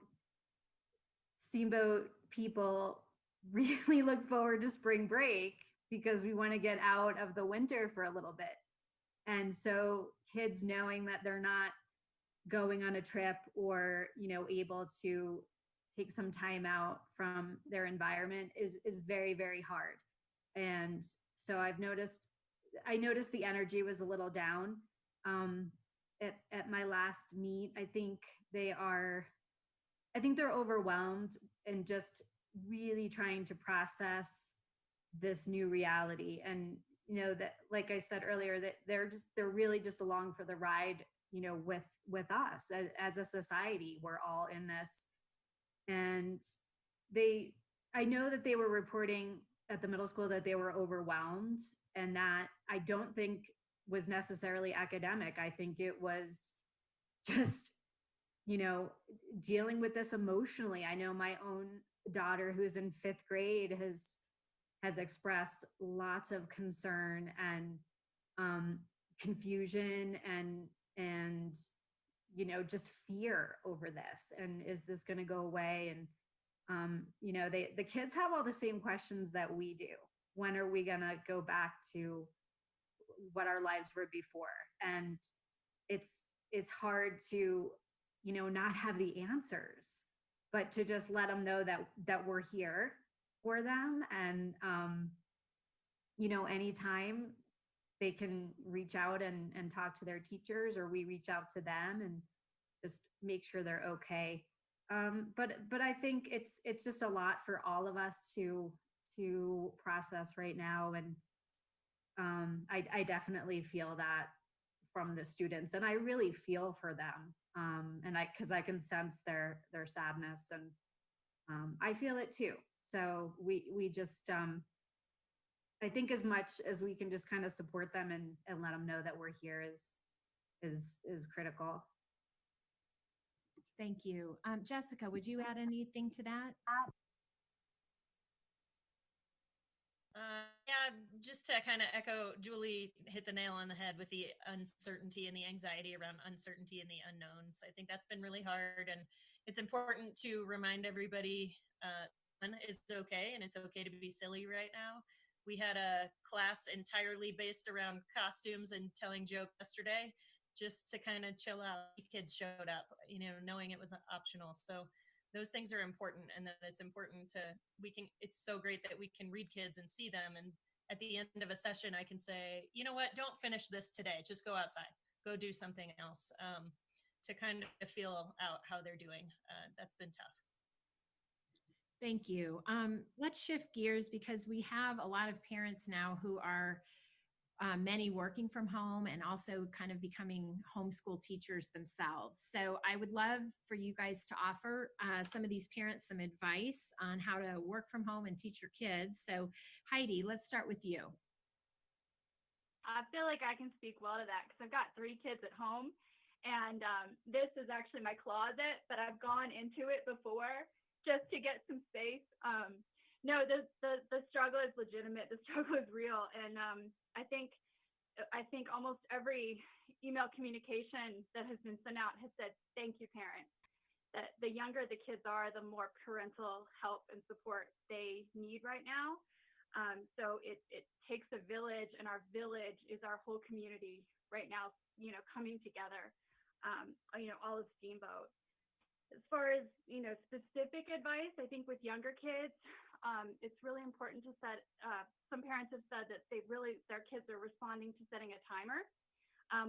Steamboat people really look forward to spring break because we want to get out of the winter for a little bit. And so kids knowing that they're not going on a trip or, you know, able to take some time out from their environment is very, very hard. And so I noticed the energy was a little down at my last meet. I think they're overwhelmed and just really trying to process this new reality. And that, like I said earlier, that they're really just along for the ride, with us as a society. We're all in this. And I know that they were reporting at the middle school that they were overwhelmed, and that I don't think was necessarily academic. I think it was just, dealing with this emotionally. I know my own daughter, who's in 5th grade, has expressed lots of concern and confusion and just fear over this. And is this going to go away? And the kids have all the same questions that we do. When are we going to go back to what our lives were before? And it's hard to not have the answers, but to just let them know that we're here for them. And anytime they can reach out and talk to their teachers, or we reach out to them and just make sure they're okay. But I think it's just a lot for all of us to process right now. And I definitely feel that from the students, and I really feel for them. And because I can sense their sadness, and I feel it too. So we just, I think as much as we can just kind of support them and let them know that we're here is critical. Thank you. Jessica, would you add anything to that? Yeah, just to kind of echo, Julie hit the nail on the head with the uncertainty and the anxiety around uncertainty and the unknowns. I think that's been really hard, and it's important to remind everybody it's okay, and it's okay to be silly right now. We had a class entirely based around costumes and telling jokes yesterday, just to kind of chill out. Kids showed up, knowing it was optional. So those things are important, and that it's important it's so great that we can read kids and see them. And at the end of a session, I can say, you know what, don't finish this today. Just go outside, go do something else, to kind of feel out how they're doing. That's been tough. Thank you. Let's shift gears, because we have a lot of parents now who are many working from home and also kind of becoming homeschool teachers themselves. So I would love for you guys to offer some of these parents some advice on how to work from home and teach your kids. So Heidi, let's start with you. I feel like I can speak well to that because I've got 3 kids at home, and this is actually my closet, but I've gone into it before just to get some space. No, the struggle is legitimate. The struggle is real. And I think almost every email communication that has been sent out has said, thank you, parents. That the younger the kids are, the more parental help and support they need right now. So it takes a village, and our village is our whole community right now, coming together, all of Steamboat. As far as, specific advice, I think with younger kids, it's really important to set, some parents have said that their kids are responding to setting a timer,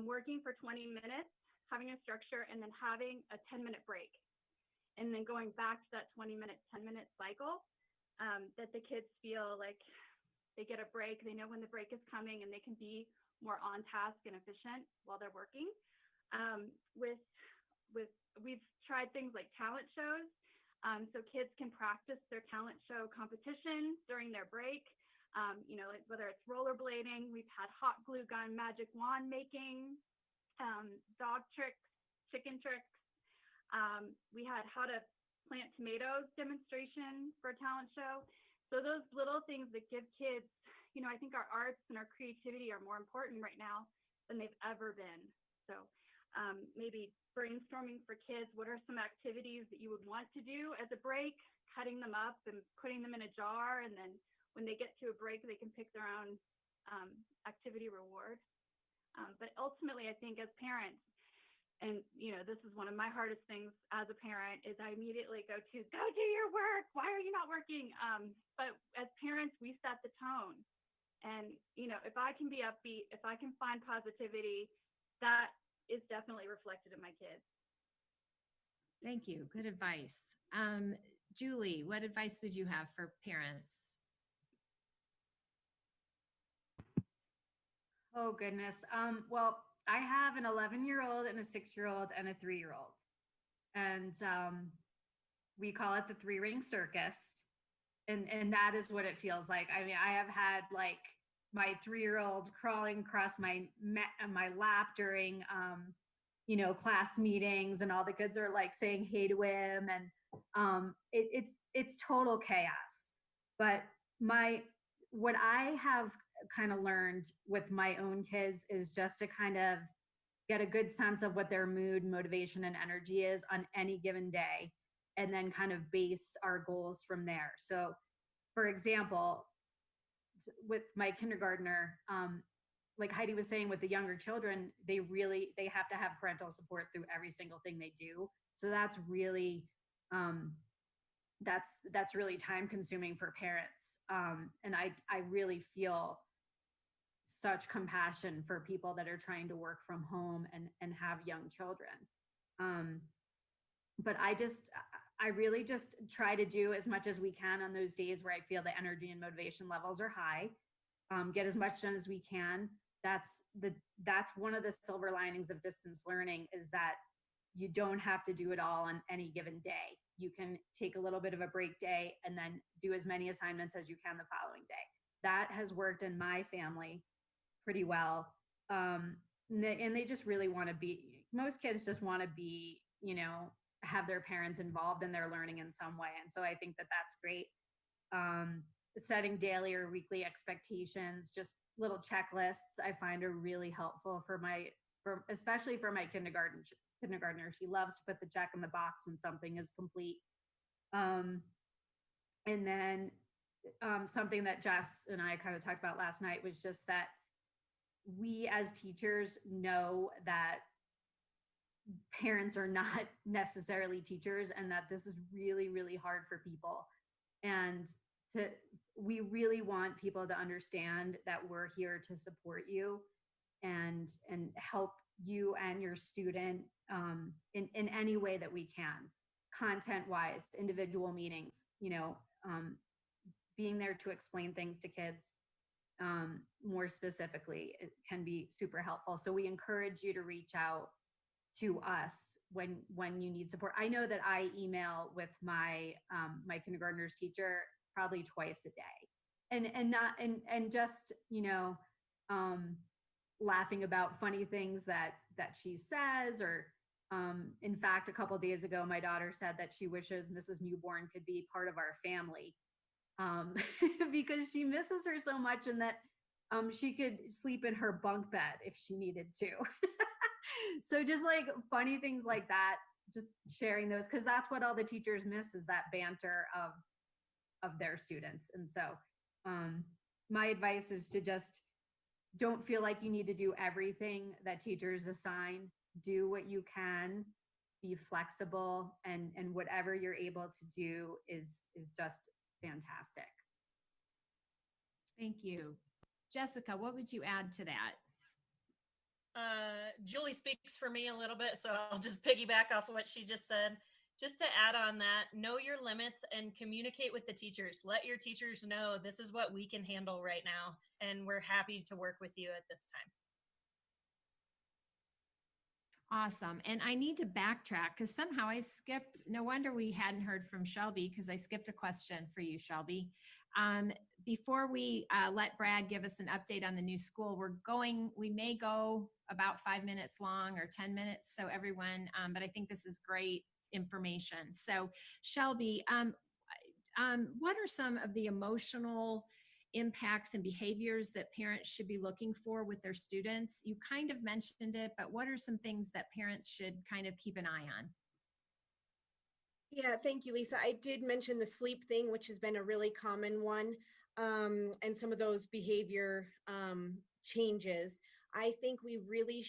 working for 20 minutes, having a structure, and then having a 10-minute break. And then going back to that 20-minute, 10-minute cycle, that the kids feel like they get a break, they know when the break is coming, and they can be more on task and efficient while they're working. We've tried things like talent shows, so kids can practice their talent show competition during their break. Like whether it's rollerblading, we've had hot glue gun, magic wand making, dog tricks, chicken tricks. We had how to plant tomatoes demonstration for a talent show. So those little things that give kids, I think our arts and our creativity are more important right now than they've ever been. So maybe brainstorming for kids, what are some activities that you would want to do as a break, cutting them up and putting them in a jar, and then when they get to a break, they can pick their own activity reward. But ultimately, I think as parents, And, this is one of my hardest things as a parent is I immediately go do your work. Why are you not working? But as parents, we set the tone. And, if I can be upbeat, if I can find positivity, that is definitely reflected in my kids. Thank you. Good advice. Julie, what advice would you have for parents? Oh, goodness. Well, I have an 11-year-old and a 6-year-old and a 3-year-old. And we call it the Threering circus. And that is what it feels like. I mean, I have had like my 3-year-old crawling across my lap during, class meetings, and all the kids are like saying hey to him. And it's total chaos. But what I have kind of learned with my own kids is just to kind of get a good sense of what their mood, motivation, and energy is on any given day, and then kind of base our goals from there. So, for example, with my kindergartner, like Heidi was saying, with the younger children, they have to have parental support through every single thing they do. So that's really that's really time consuming for parents. And I really feel such compassion for people that are trying to work from home and have young children. But I really just try to do as much as we can on those days where I feel the energy and motivation levels are high. Get as much done as we can. That's one of the silver linings of distance learning, is that you don't have to do it all on any given day. You can take a little bit of a break day and then do as many assignments as you can the following day. That has worked in my family pretty well. And they just really want to be, most kids just want to be, have their parents involved in their learning in some way. And so I think that that's great. Setting daily or weekly expectations, just little checklists, I find are really helpful especially for my kindergartner. She loves to put the check in the box when something is complete. And then something that Jess and I kind of talked about last night was just that we as teachers know that parents are not necessarily teachers, and that this is really, really hard for people. And we really want people to understand that we're here to support you and help you and your student in any way that we can, content wise, individual meetings, being there to explain things to kids more specifically, it can be super helpful. So we encourage you to reach out to us when you need support. I know that I email with my kindergartner's teacher probably twice a day, and just laughing about funny things that she says, or in fact, a couple of days ago, my daughter said that she wishes Mrs. Newborn could be part of our family, because she misses her so much, and that she could sleep in her bunk bed if she needed to. So just like funny things like that, just sharing those, because that's what all the teachers miss, is that banter of their students. And so my advice is to just don't feel like you need to do everything that teachers assign. Do what you can, be flexible, and whatever you're able to do is just fantastic. Thank you. Jessica, what would you add to that? Julie speaks for me a little bit, so I'll just piggyback off of what she just said. Just to add on that, know your limits and communicate with the teachers. Let your teachers know this is what we can handle right now, and we're happy to work with you at this time. Awesome. And I need to backtrack because somehow I skipped. No wonder we hadn't heard from Shelby, because I skipped a question for you, Shelby. Before we let Brad give us an update on the new school, we may go about 5 minutes long or 10 minutes. So everyone, but I think this is great information. So Shelby, what are some of the emotional impacts and behaviors that parents should be looking for with their students? You kind of mentioned it, but what are some things that parents should kind of keep an eye on? Yeah, thank you, Lisa. I did mention the sleep thing, which has been a really common one, and some of those behavior changes. I think we really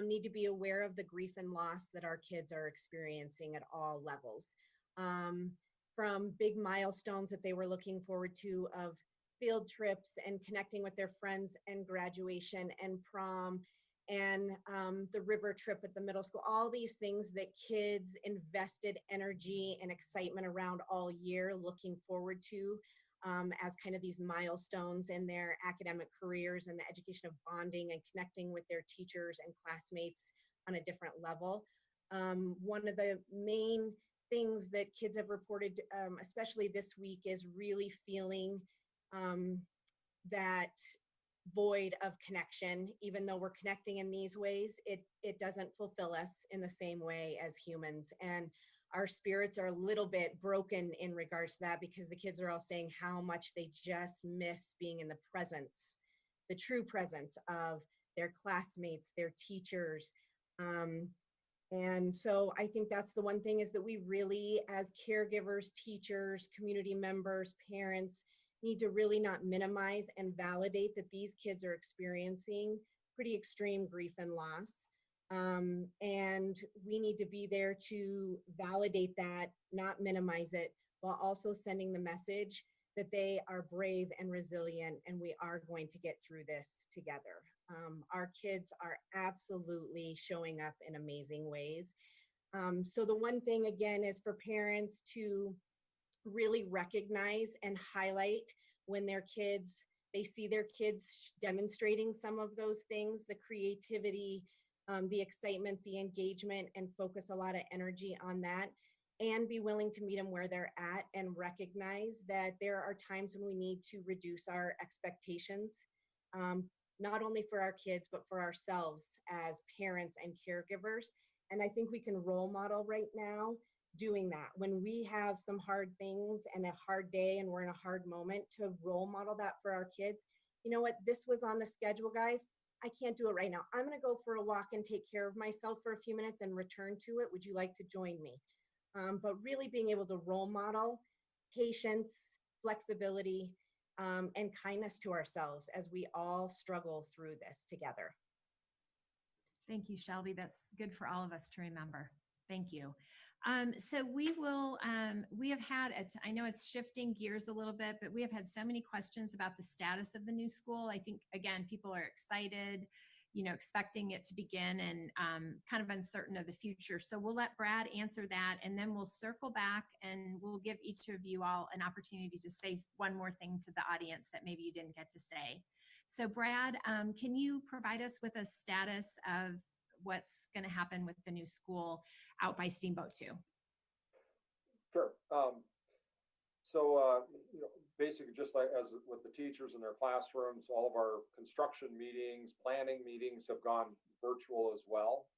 need to be aware of the grief and loss that our kids are experiencing at all levels. From big milestones that they were looking forward to of field trips and connecting with their friends and graduation and prom and the river trip at the middle school, all these things that kids invested energy and excitement around all year, looking forward to as kind of these milestones in their academic careers and the education of bonding and connecting with their teachers and classmates on a different level. One of the main things that kids have reported, especially this week, is really feeling that void of connection. Even though we're connecting in these ways, it doesn't fulfill us in the same way as humans. And our spirits are a little bit broken in regards to that, because the kids are all saying how much they just miss being in the presence, the true presence of their classmates, their teachers. And so I think that's the one thing, is that we really, as caregivers, teachers, community members, parents, need to really not minimize and validate that these kids are experiencing pretty extreme grief and loss. And we need to be there to validate that, not minimize it, while also sending the message that they are brave and resilient, and we are going to get through this together. Our kids are absolutely showing up in amazing ways. So the one thing, again, is for parents to really recognize and highlight when their kids, they see their kids demonstrating some of those things, the creativity, the excitement, the engagement, and focus a lot of energy on that, and be willing to meet them where they're at and recognize that there are times when we need to reduce our expectations, not only for our kids, but for ourselves as parents and caregivers. And I think we can role model right now doing that. When we have some hard things and a hard day and we're in a hard moment, to role model that for our kids. You know what, this was on the schedule, guys. I can't do it right now. I'm going to go for a walk and take care of myself for a few minutes and return to it. Would you like to join me? But really being able to role model patience, flexibility, and kindness to ourselves as we all struggle through this together. Thank you, Shelby. That's good for all of us to remember. Thank you. So we will, we have had, I know it's shifting gears a little bit, but we have had so many questions about the status of the new school. I think, again, people are excited, you know, expecting it to begin, and kind of uncertain of the future. So we'll let Brad answer that, and then we'll circle back and we'll give each of you all an opportunity to say one more thing to the audience that maybe you didn't get to say. So Brad, can you provide us with a status of what's going to happen with the new school out by Steamboat 2? Sure. You know, basically, just like as with the teachers in their classrooms, all of our construction meetings, planning meetings have gone virtual as well.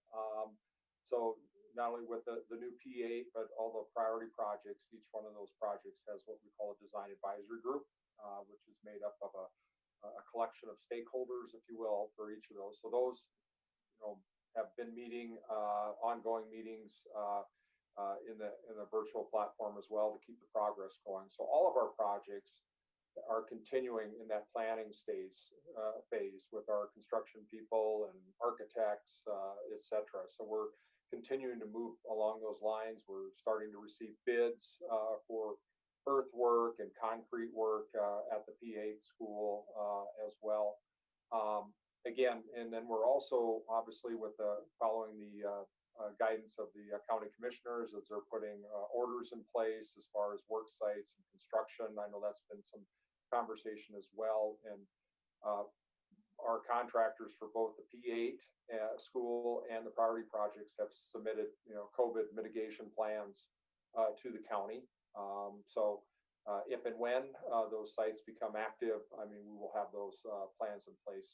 So not only with the new P8, but all the priority projects, each one of those projects has what we call a design advisory group, which is made up of a collection of stakeholders, if you will, for each of those. So those, you know, have been meeting, ongoing meetings in the virtual platform as well, to keep the progress going. So all of our projects are continuing in that planning phase with our construction people and architects, et cetera. So we're continuing to move along those lines. We're starting to receive bids for earthwork and concrete work at the P8 school as well. Again, and then we're also obviously following the guidance of the county commissioners as they're putting orders in place as far as work sites and construction. I know that's been some conversation as well. And our contractors for both the P8 school and the priority projects have submitted, you know, COVID mitigation plans to the county. If and when those sites become active, I mean, we will have those plans in place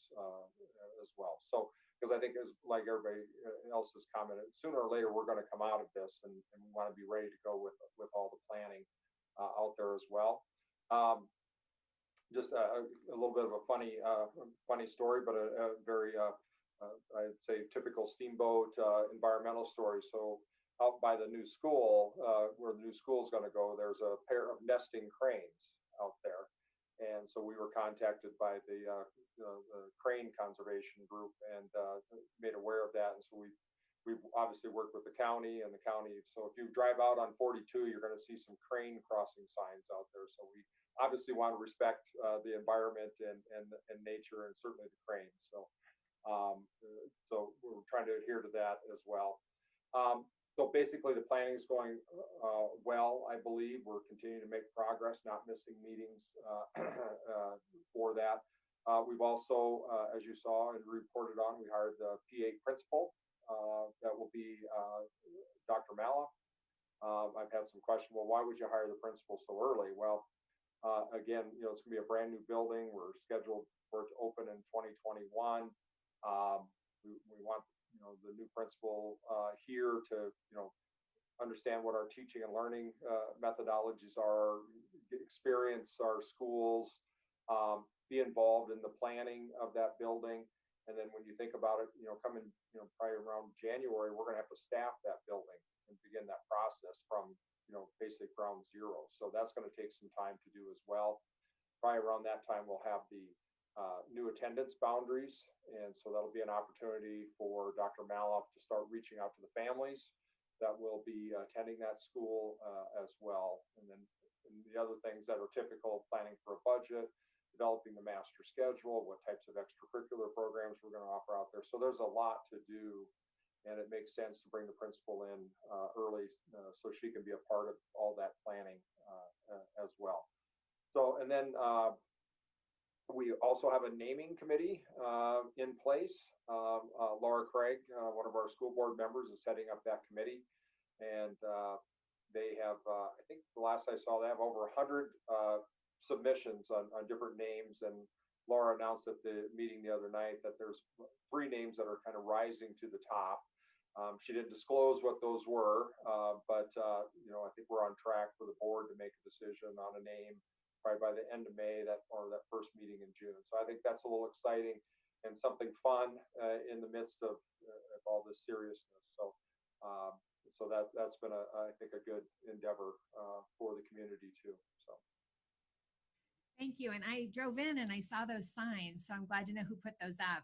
as well. So, because I think, as like everybody else has commented, sooner or later we're going to come out of this, and we want to be ready to go with all the planning out there as well. Just a little bit of a funny story, but a very I'd say typical Steamboat environmental story. So out by the new school, where the new school is going to go, there's a pair of nesting cranes out there. And so we were contacted by the crane conservation group and made aware of that. And so we've obviously worked with the county and the county. So if you drive out on 42, you're going to see some crane crossing signs out there. So we obviously want to respect the environment and nature, and certainly the cranes. So so we're trying to adhere to that as well. So basically the planning is going well, I believe. We're continuing to make progress, not missing meetings for that. We've also, as you saw and reported on, we hired the PA principal. That will be Dr. Mala. I've had some questions, well, why would you hire the principal so early? Well, again, it's going to be a brand new building. We're scheduled for it to open in 2021. We want the new principal here to understand what our teaching and learning methodologies are, experience our schools, be involved in the planning of that building. And then when you think about it, coming probably around January, we're going to have to staff that building and begin that process from basic ground zero. So that's going to take some time to do as well. Probably around that time, we'll have the new attendance boundaries. And so that'll be an opportunity for Dr. Maloff to start reaching out to the families that will be attending that school as well. And then the other things that are typical, planning for a budget, developing the master schedule, what types of extracurricular programs we're going to offer out there. So there's a lot to do, and it makes sense to bring the principal in early so she can be a part of all that planning as well. So, and then we also have a naming committee in place. Laura Craig, one of our school board members, is heading up that committee. And they have, I think the last I saw, they have over 100 submissions on different names. And Laura announced at the meeting the other night that there's 3 names that are kind of rising to the top. She didn't disclose what those were, but I think we're on track for the board to make a decision on a name probably by the end of May, that first meeting in June. So I think that's a little exciting and something fun in the midst of all this seriousness. So so that's been I think a good endeavor for the community too. So. Thank you. And I drove in and I saw those signs. So I'm glad to know who put those up.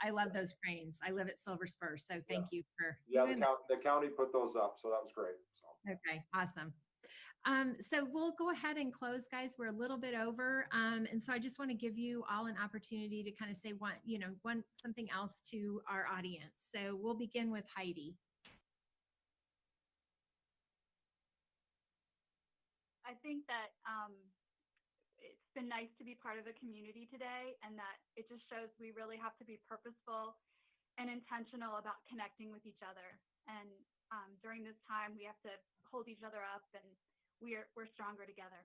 I love those cranes. I live at Silver Spur. So thank you for. Yeah, the county put those up. So that was great. So. Okay, awesome. So we'll go ahead and close, guys. We're a little bit over. And so I just want to give you all an opportunity to kind of say something else to our audience. So we'll begin with Heidi. I think that it's been nice to be part of the community today, and that it just shows we really have to be purposeful and intentional about connecting with each other. And during this time, we have to hold each other up, and we're stronger together.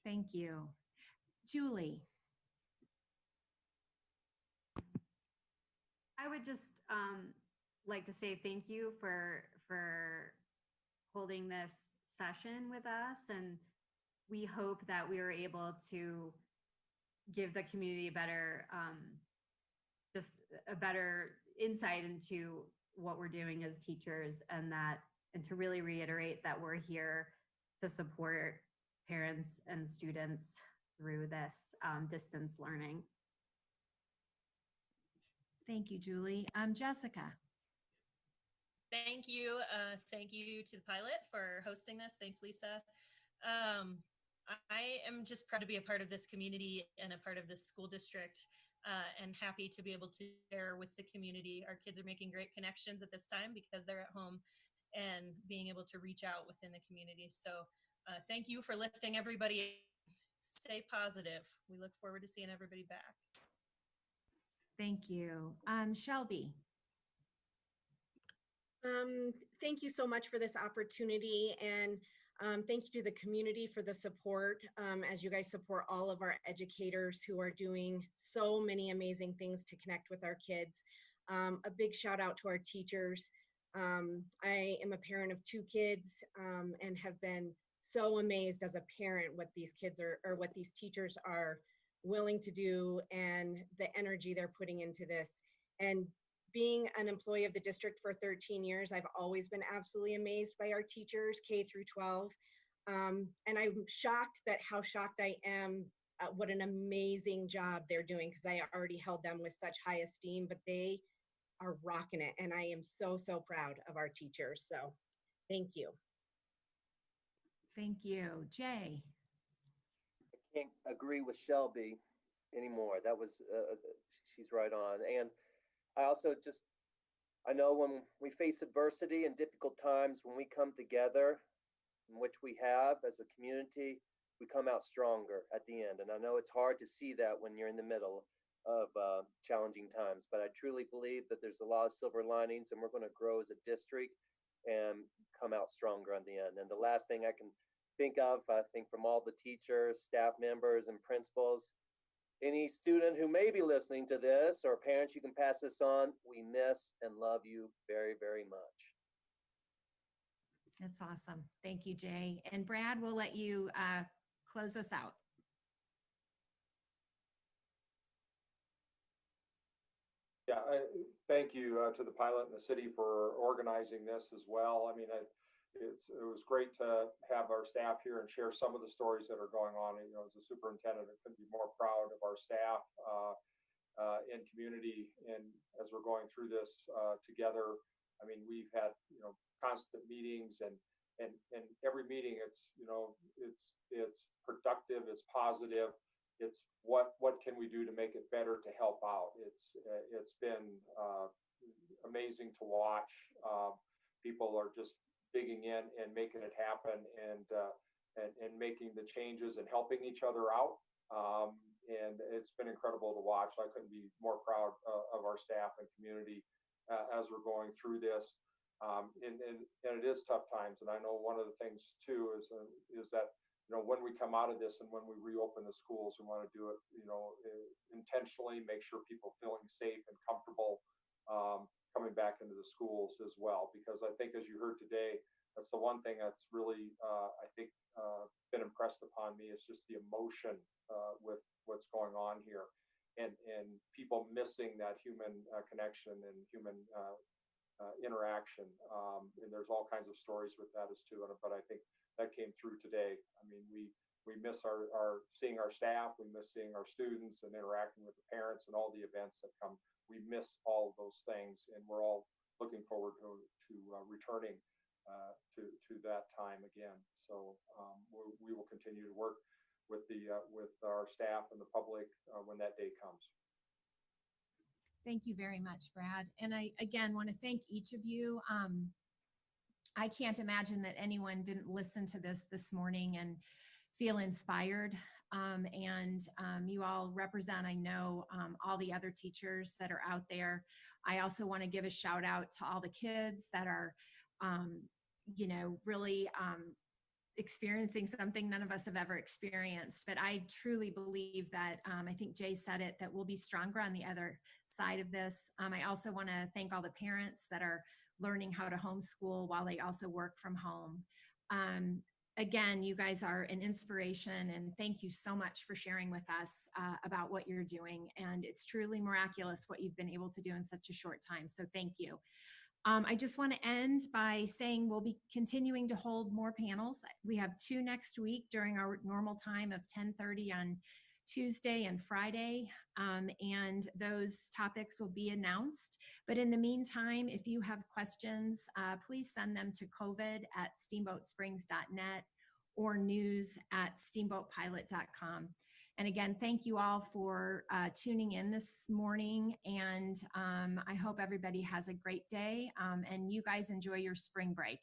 Thank you. Julie. I would just like to say thank you for holding this session with us, and we hope that we were able to give the community a better insight into what we're doing as teachers, and to really reiterate that we're here to support parents and students through this distance learning. Thank you, Julie. Jessica. Thank you. Thank you to the pilot for hosting this. Thanks, Lisa. I am just proud to be a part of this community and a part of this school district, and happy to be able to share with the community. Our kids are making great connections at this time because they're at home and being able to reach out within the community. So thank you for lifting everybody. Stay positive. We look forward to seeing everybody back. Thank you. Shelby. Thank you so much for this opportunity, and thank you to the community for the support as you guys support all of our educators who are doing so many amazing things to connect with our kids. A big shout out to our teachers. I am a parent of 2 kids and have been so amazed as a parent what these kids or what these teachers are willing to do, and the energy they're putting into this. And being an employee of the district for 13 years, I've always been absolutely amazed by our teachers, K through 12. And I'm shocked that how shocked I am at what an amazing job they're doing, because I already held them with such high esteem, but they are rocking it. And I am so, so proud of our teachers. So thank you. Thank you. Jay? I can't agree with Shelby anymore. That was, she's right on. And I also just, I know when we face adversity and difficult times, when we come together, in which we have as a community, we come out stronger at the end. And I know it's hard to see that when you're in the middle of challenging times, but I truly believe that there's a lot of silver linings, and we're going to grow as a district and come out stronger on the end. And the last thing I can think of, I think from all the teachers, staff members, and principals, any student who may be listening to this, or parents, you can pass this on. We miss and love you very, very much. That's awesome. Thank you, Jay. And Brad, we'll let you close us out. Yeah, thank you to the pilot and the city for organizing this as well. I mean, it was great to have our staff here and share some of the stories that are going on. You know, as a superintendent, I couldn't be more proud of our staff and community. And as we're going through this together, I mean, we've had, you know, constant meetings, and every meeting, it's, you know, it's productive, it's positive. It's what can we do to make it better, to help out. It's been amazing to watch. People are just digging in and making it happen, and making the changes and helping each other out. And it's been incredible to watch. I couldn't be more proud of our staff and community as we're going through this. And it is tough times. And I know one of the things too is that, you know, when we come out of this and when we reopen the schools, we want to do it, you know, intentionally, make sure people feeling safe and comfortable coming back into the schools as well. Because I think, as you heard today, that's the one thing that's really, I think, been impressed upon me, is just the emotion with what's going on here, and people missing that human connection and human interaction. And there's all kinds of stories with that as too. But I think that came through today. I mean, we miss our seeing our staff, we miss seeing our students and interacting with the parents and all the events that come. We miss all of those things, and we're all looking forward to returning to that time again. So we will continue to work with our staff and the public when that day comes. Thank you very much, Brad. And I, again, want to thank each of you. I can't imagine that anyone didn't listen to this morning and feel inspired. You all represent, I know, all the other teachers that are out there. I also want to give a shout out to all the kids that are, you know, really experiencing something none of us have ever experienced. But I truly believe that, I think Jay said it, that we'll be stronger on the other side of this. I also want to thank all the parents that are learning how to homeschool while they also work from home. Again, you guys are an inspiration, and thank you so much for sharing with us about what you're doing. And it's truly miraculous what you've been able to do in such a short time. So thank you. I just want to end by saying we'll be continuing to hold more panels. We have 2 next week during our normal time of 10:30 on Tuesday and Friday, and those topics will be announced. But in the meantime, if you have questions, please send them to covid@steamboatsprings.net or news@steamboatpilot.com. And again, thank you all for tuning in this morning, and I hope everybody has a great day, and you guys enjoy your spring break.